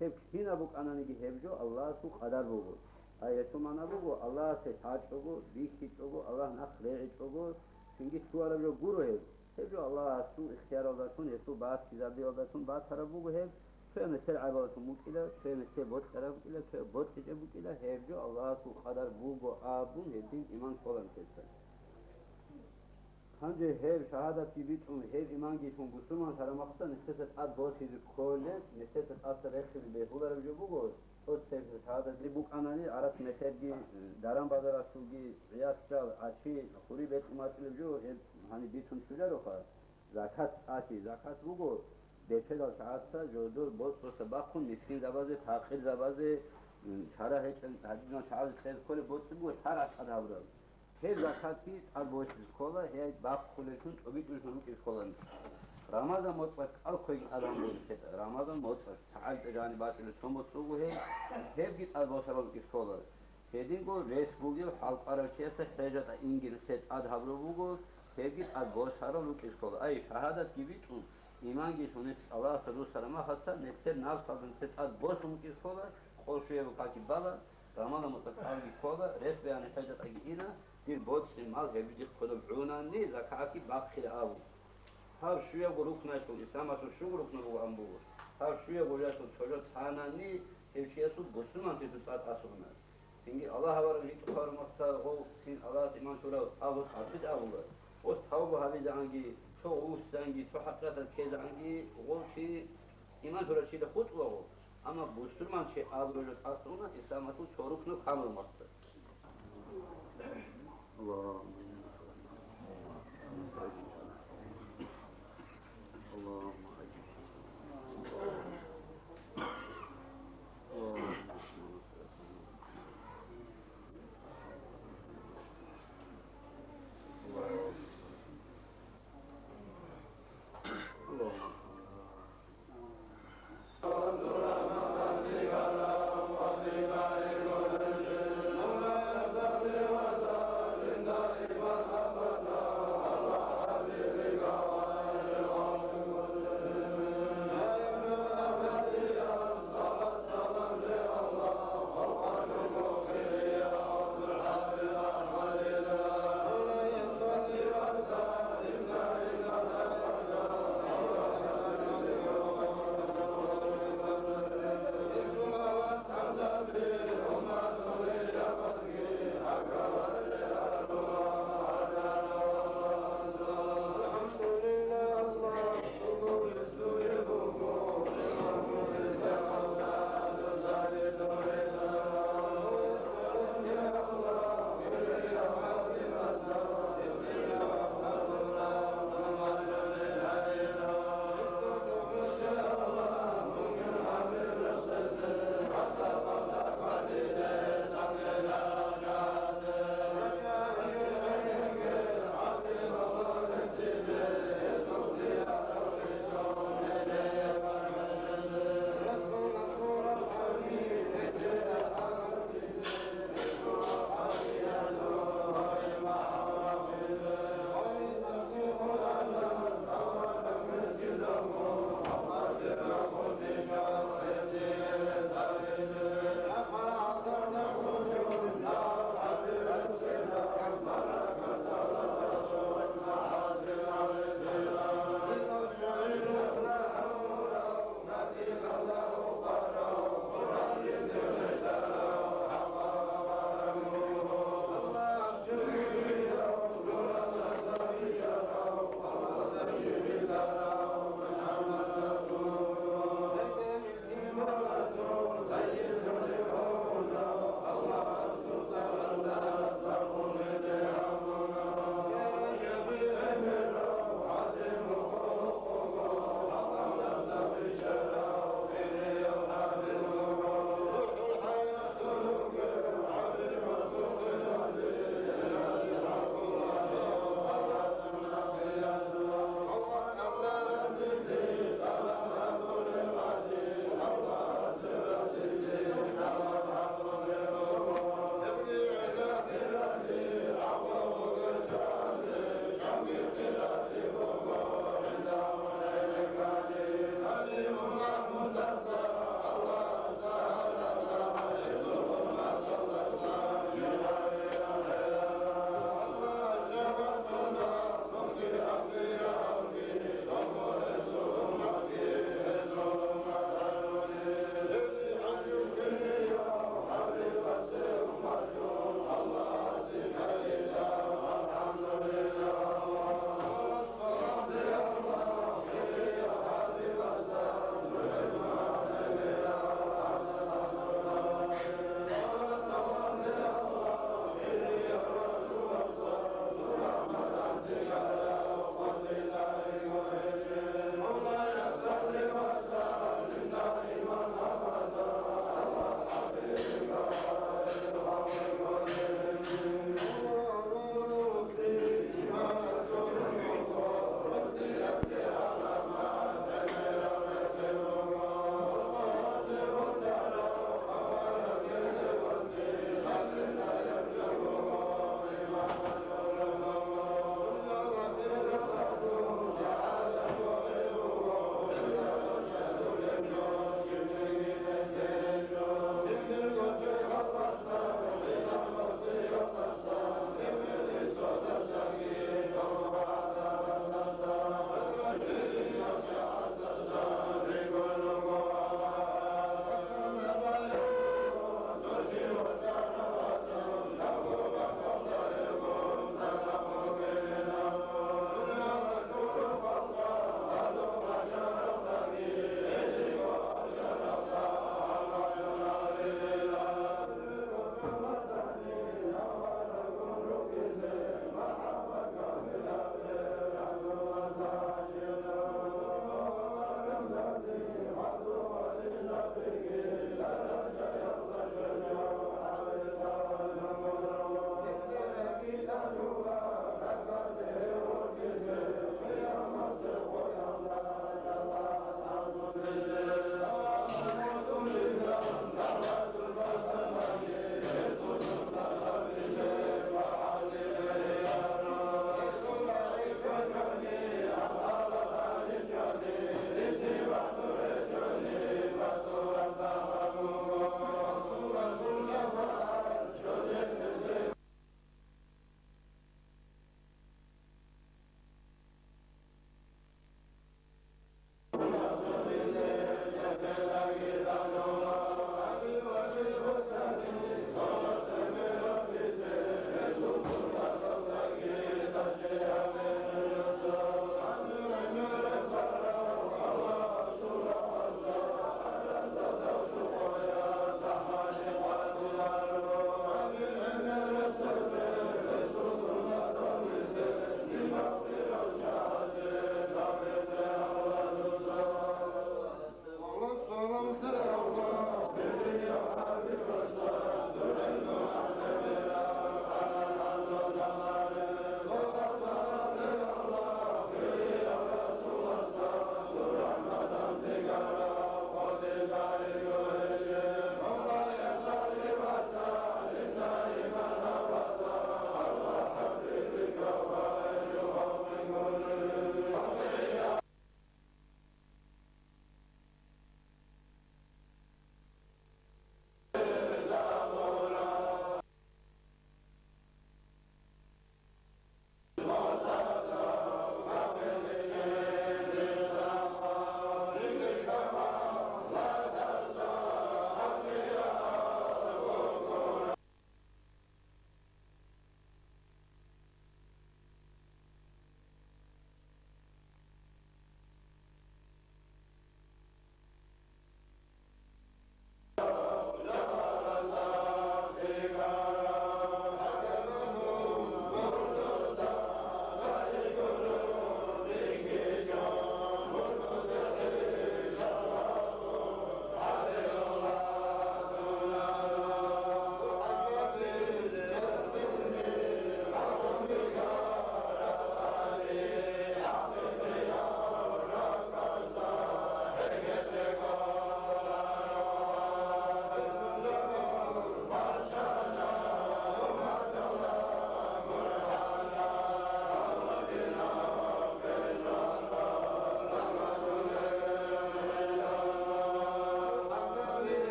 هب هنا بق أنا نيجي هبجو الله سو قدر بقول أي شو ما نبغو الله سحاج بقول بيخي بقول الله نخلع بقول سنجي سوى رجو جورو هبجو الله سو اختيار الله تون هسو بعد كذا الله تون بعد ترى بقول هب شوية مثل عبادة ممكنة شوية مثل بود كلام كلا شوية بود كجاب كلا هيرجو الله سو قدر بوجو آبون هدين إيمان فلان كذا هنجي هير شهادة تبيتهم هير إيمان جيتهم بسمان سلام أخطأ نستثت أد بوسي الكولة نستثت أصل رخص بيهولا رجو بوجو تو سيف شهادة دي بوك أناني عرف مثل جي دارم بازار سوجي رياض شال عشي خوري بيت ماتل رجو هني بيتهم شولا رخا زكاة عشي زكاة بوجو دیگه داشت عصر جودور باز رو سباق مسکین زبازه تاخیر زبازه شرح هیچ حدیث نشاط خیلی کلی باز بود هر اشخاص هبرد هیچ زکاتی از باز اسکولا هیچ باق کلیشون توبیت روشون اسکولا رمضان مطلق الکل آدم بود رمضان مطلق تعال جانبات الاسلام مطلقه هیچ گیت از باز رو اسکولا هدین گو ریس بودی حال قرارچه است خیجات انگلیسی از هبرد بود هیچ گیت از باز رو اسکولا ای شهادت گیبیتون ایمانگی شونت الله سرور سلامه هسته نفسر نال سازن ست از بوسم کی سولا خوشیه بکاکی بالا رمان متقابلی کولا رس بیان حاجت اگه اینا دیر بود مال هبیج خود بعونانی زکاتی باخیر آب هر شویه گروه نشون اسلام اسو شو گروه نرو امبو هر شویه گروه شون چوجو ثانانی هیچیه سو بسمان تی دوست اسونه اینگی الله هوار لیت کار ماستا هو سین الله ایمان شورا آب خاطر آبوله و تاو هایی جانگی تو اوستانگی تو حقیقت کیز عنگی غوشی ایمان تو رشید خود لغو اما بوسترمان چه آبروجت آسونه اسلامتو چوروک نو کامل ماسته الله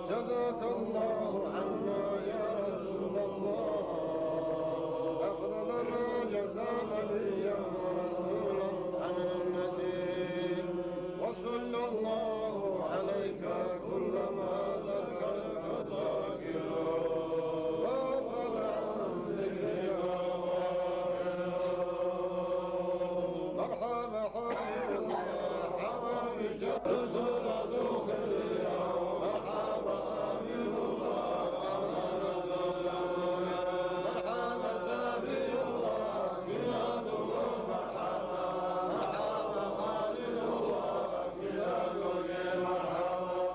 جزاك الله عنا يا رسول الله أفضل ما جزى نبيا ورسولا عن النذير وصلى الله عليك كلما ذكرت ذاكرا وغفل عن ذكرك مرحبا حبيب الله حرم رسول ذو خليا مرحبا أمين الله مرحبا سبيل الله بلاده مرحبا مرحبا خالد الله بلاده مرحبا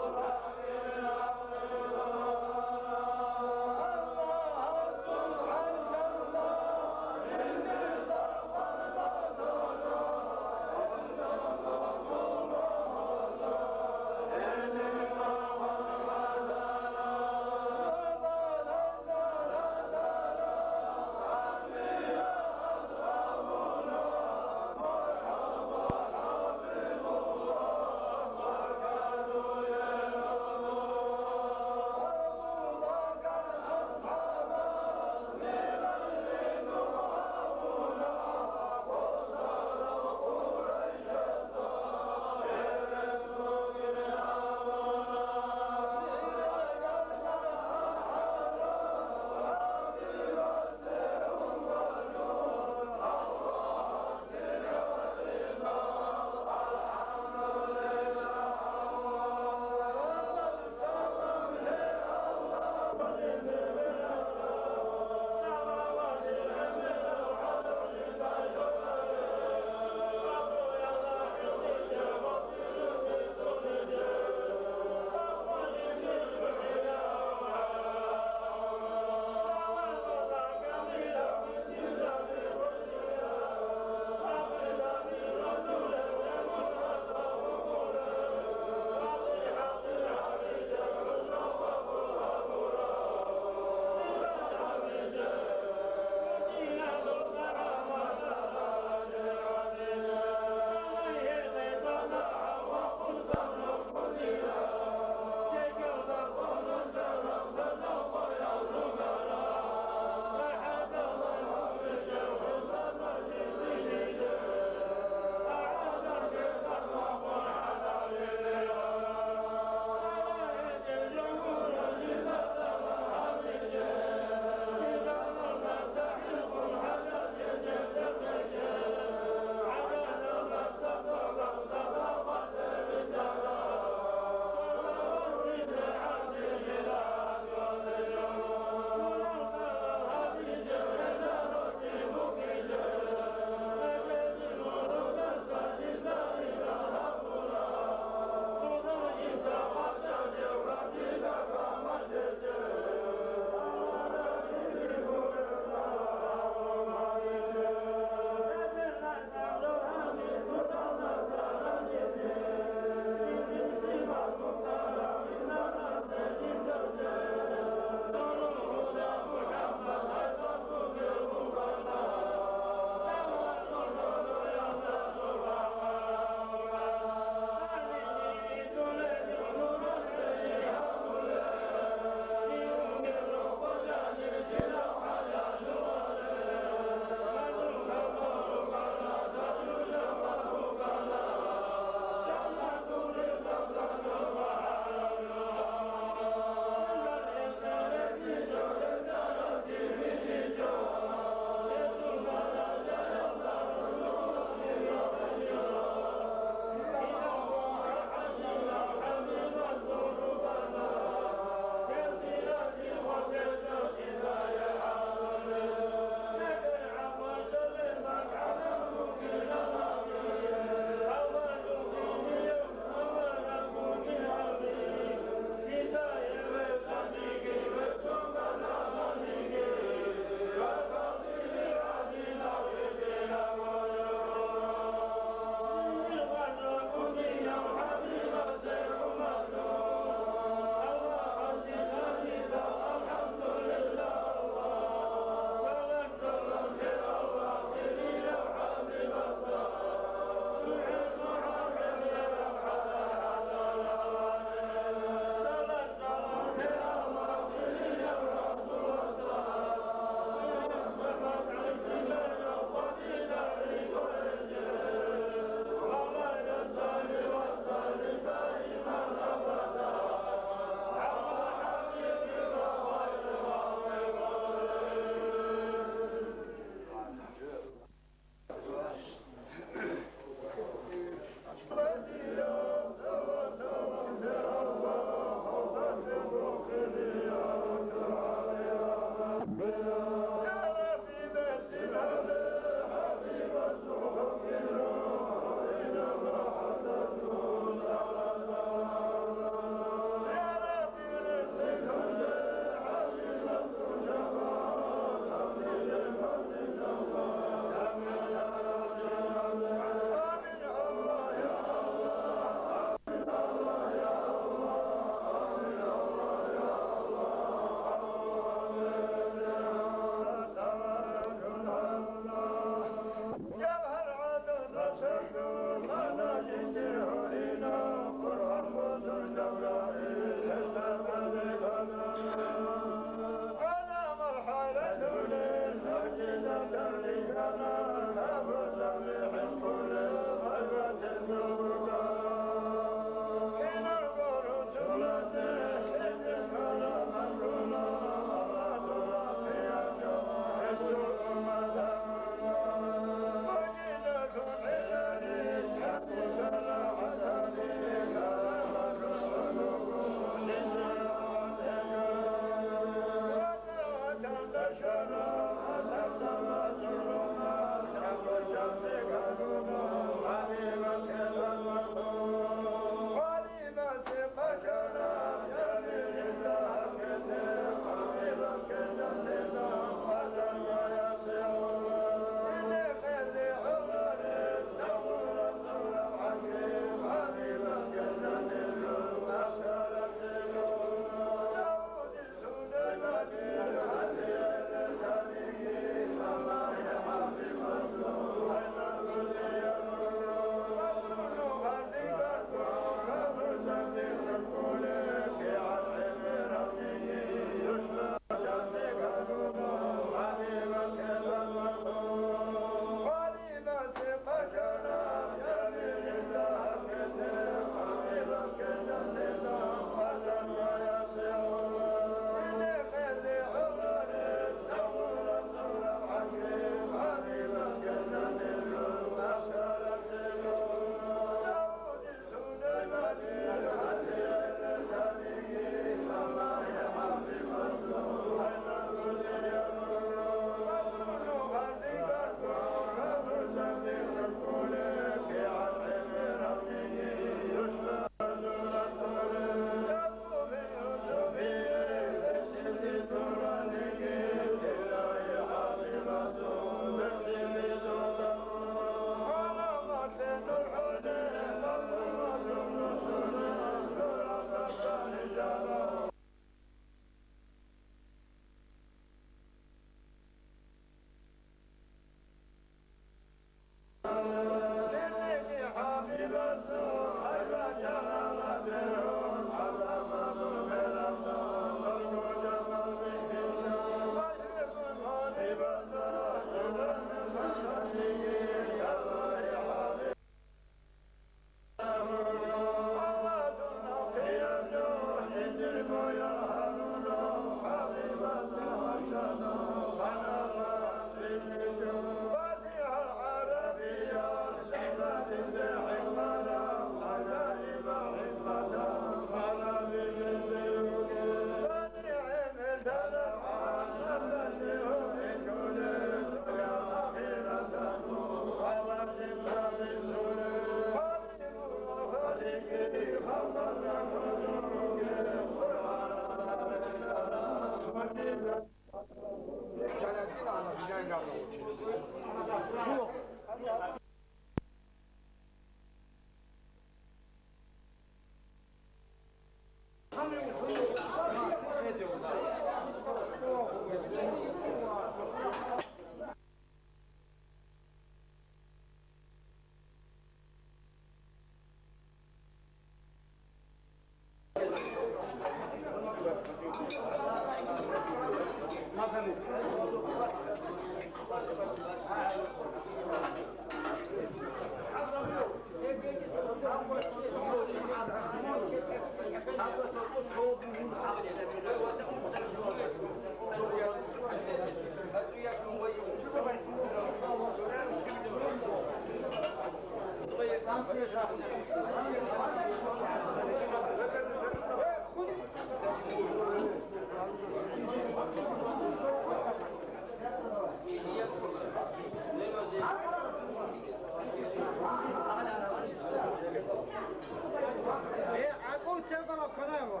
بركلا كناوا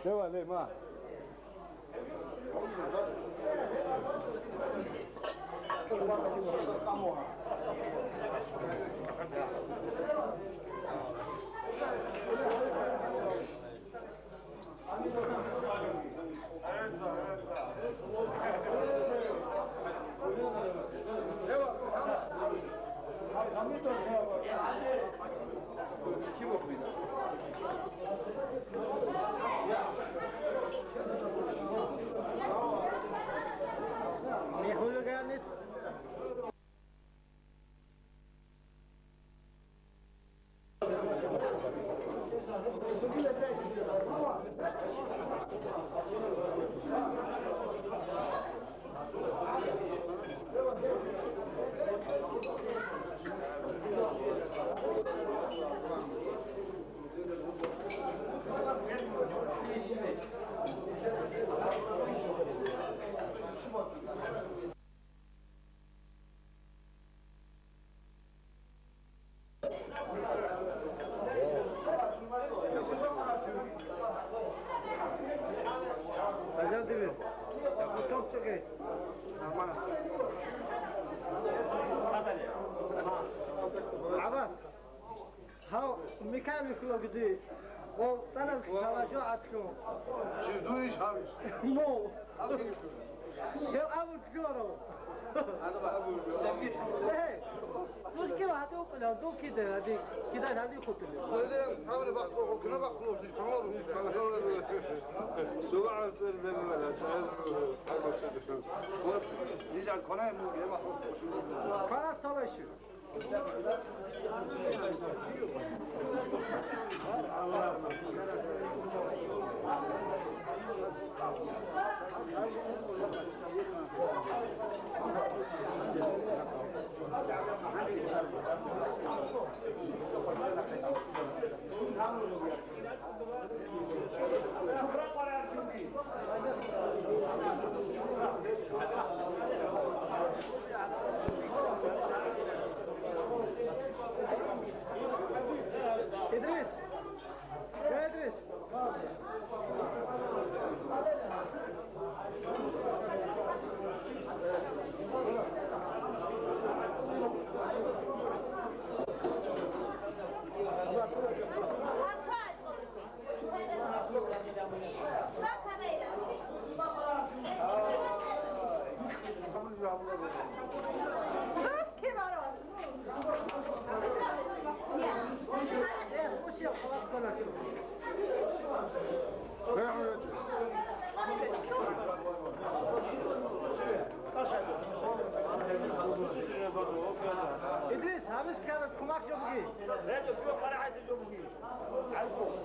شو ليه ما يقولوا قالت Hocam demir. Bu çok çok iyi. Abbas. Ha, mekanik yok dedi. O sana savaşı atıyor. شو دويش هاوش Mo. Ya avut diyorum. Hey. مشكلة هذا ولا دو كده هذه كده هذه خطر. حاول بقى كنا بقى مش كمان شو بعرف سر زي ما نيجي على القناة مو جاي محطوط خلاص تلاشي. إدريس يا إدريس وش يا خلاص كلك إدريس همش كان كماك شو بقي لازم كل قناعة اليوم بقي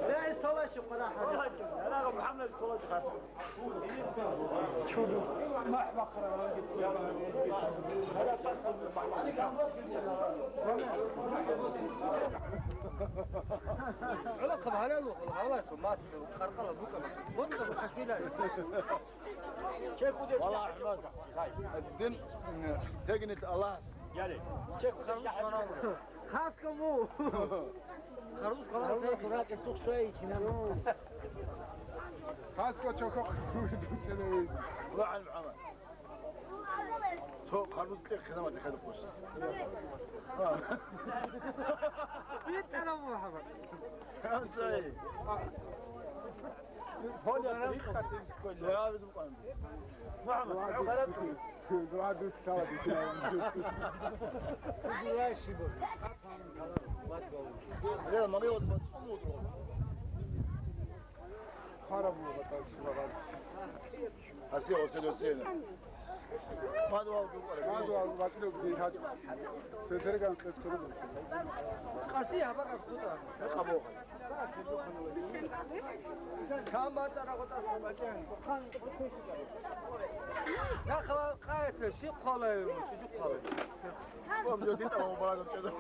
جايز طلع شو قناعة أنا محمد طلع خاص شو ما بقرا علاقة بهلا والله ماس وخرقلة بكرة بكرة بحكينا والله أحمد الدين تجنة الله يالي شيخ خاص كمو خروج قناة فراق السوق شوي كنا خاصة شوكو سنوي لا على العمل تو خروج كيف خدمة خدمة قوس بيت أنا مو محمد شيء هون يا طريقة تمسك لا لازم قانون محمد غلط واحد تساوي لا مريض مصمود خربوا بطل هسي وصلوا ما دوا ما دوا بطلوا بدي حاجة سنترجع نكتبه قاسيها بقى خطة قبوها كم ما ترى قطع مكان لا خلاص قايت شيء قليل شيء قليل هم جديد أو بعد كذا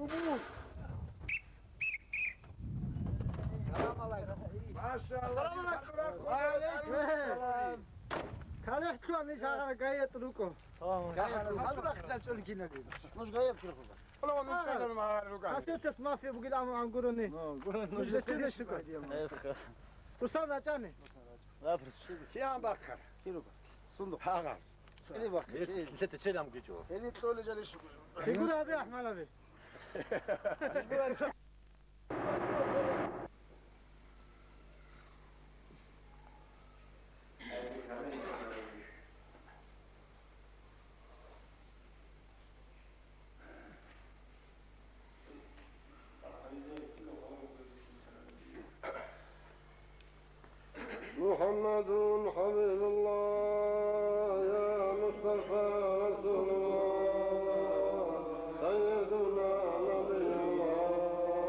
قبول السلام عليكم ما شاء الله السلام عليكم وعليكم السلام كالح شو أني شغال جاي تروكو هذا اختار شو اللي كنا نقول مش جاي في الخبر والله من شغال مع الرجال خاصة تسمع في بقول عم قروني مش جالس شكو وصلنا جاني لا فرس يا بكر كيلو صندوق حاجة اللي وقت اللي تتشلم جيجو اللي تقول جالس شو يقول أبي أحمد أبي محمد حبيب الله يا مصطفى رسول الله سيدنا نبي الله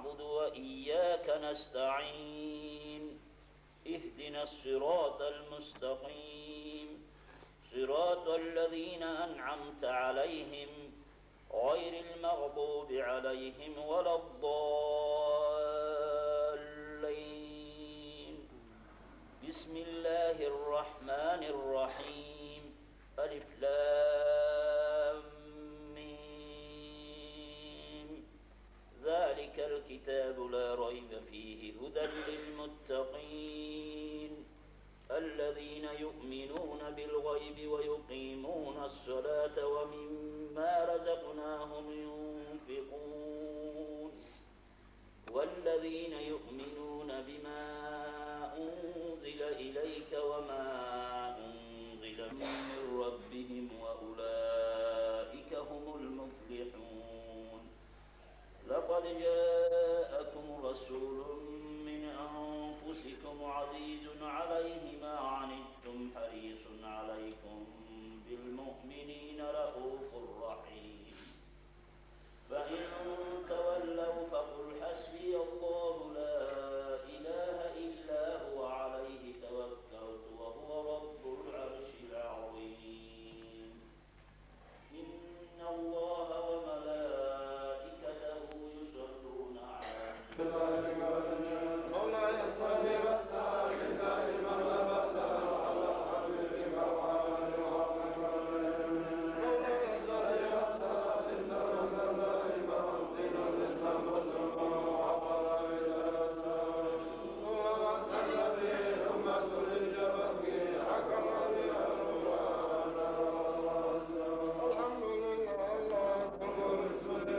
نعبد وإياك نستعين اهدنا الصراط المستقيم صراط الذين أنعمت عليهم غير المغضوب عليهم ولا الضالين بسم الله الرحمن الرحيم ألف لام ميم ذلك الكتاب لا ريب فيه هدى للمتقين الذين يؤمنون بالغيب ويقيمون الصلاة ومما رزقناهم ينفقون والذين يؤمنون بما أنزل إليك وما أنزل من ربهم وأولئك هم المفلحون لقد جاءكم رسول من أنفسكم عزيز عليه ما عنتم حريص عليكم بالمؤمنين رؤوف رحيم فإن تولوا فقل حسبي الله لا إله إلا هو عليه توكلت وهو رب العرش العظيم إن الله وملائكته يصلون على مولاي صل وسلم دائما أبدا على حبيبك وعلى مولاي صل وسلم دائما دينا للمسلم وعلى وسلم أمة للجبل حكم الحمد لله الله أكبر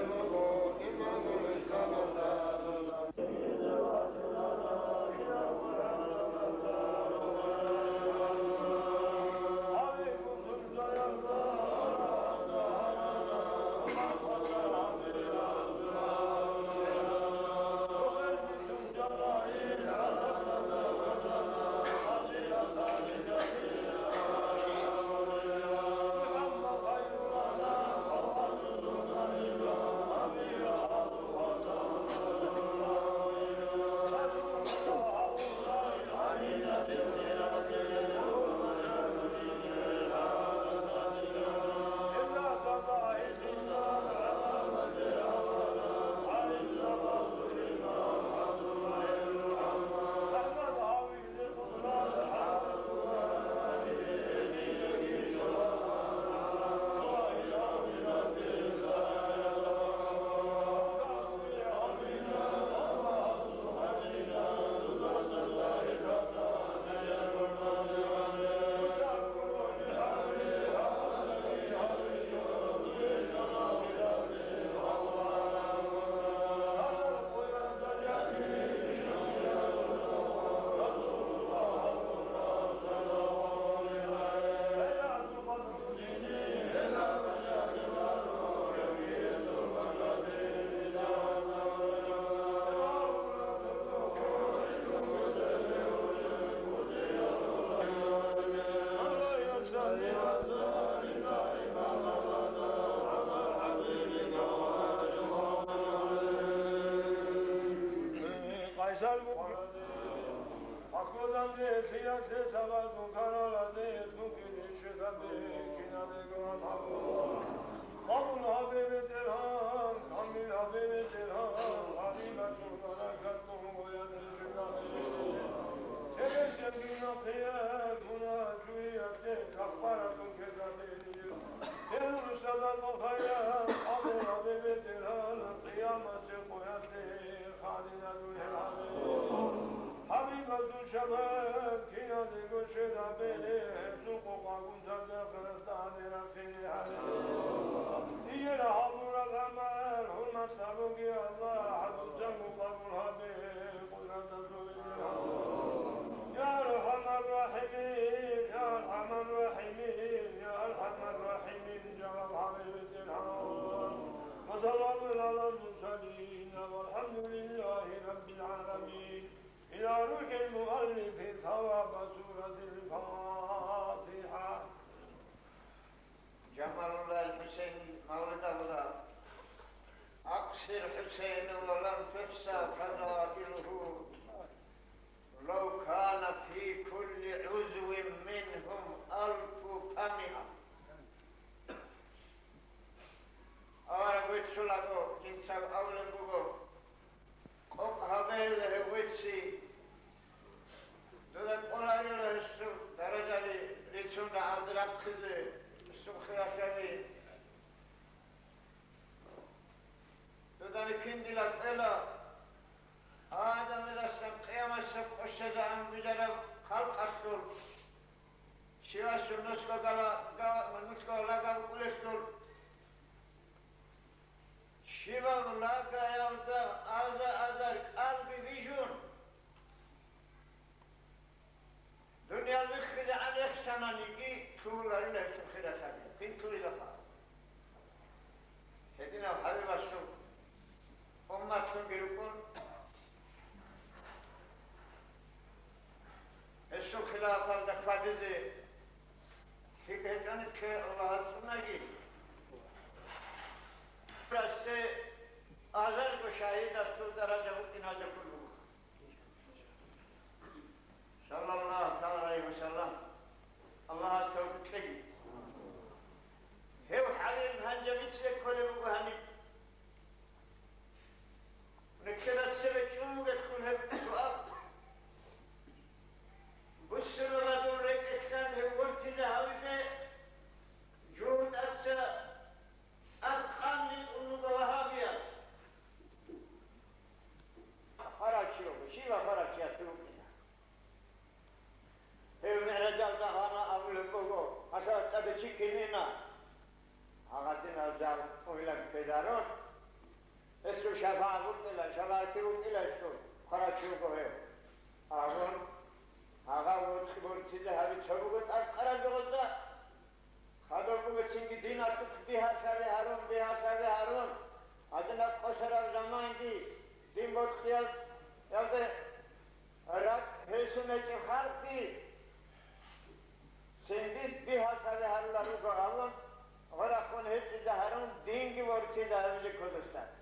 سلمه إمام يقصر حسين ولم تحصى فضائله لو كان في كل عضو منهم 1500. أولا قلت سلاقو جنسال أولا بقو قف هبيل هوتسي دولت قولاني لهستو درجة لتسون دا عدراب كذي السبخي أسامي دوداني كندي لك إلا آدم إذا سم قيام السب أشجع عن بجرب خلق السر شوى السر نسكو لغا قلستر شباب لغا يلتا أزر قلب بيجون دنيا الوخذ عن يخسنا نيجي طول الله سبخير سامي فين طول دفع هدينا وحبيب السر أمة تنقلكم السر خلافة الدفادة فكرة جانت الله سنجي رأسي آذر کو شاهد السر درجة وقتنا جكله صلى الله عليه وسلم الله استوفق لي هو حليم هنجمت لك كل مبهني نكدت سبت شموغت كلها سؤال بسر غدور ركتان هو ارتدى هوزة جهود أكسى أتقان للأنوغة وهابية فراتشي وشيبا فراتشي أتلوكنا هو معرجال دهانا أبو لبوغو أسا تدشي كنينا أغادنا الزال أولك كدارون اسو شفاء وقتلا شفاء وقتلا اسو فراتشي وقوه أغون آغا ورتيزه هذه تشوفت أكثر الجوزة خادم بقتشينك دين أتوك بها شابه هارون أدنى قصر الزمان دين بطخيال يلده رك هسونه خالقي سنديد بها شابه هارون لروك هارون ورخون هت هارون دين کی ورتيزه هذه كودستا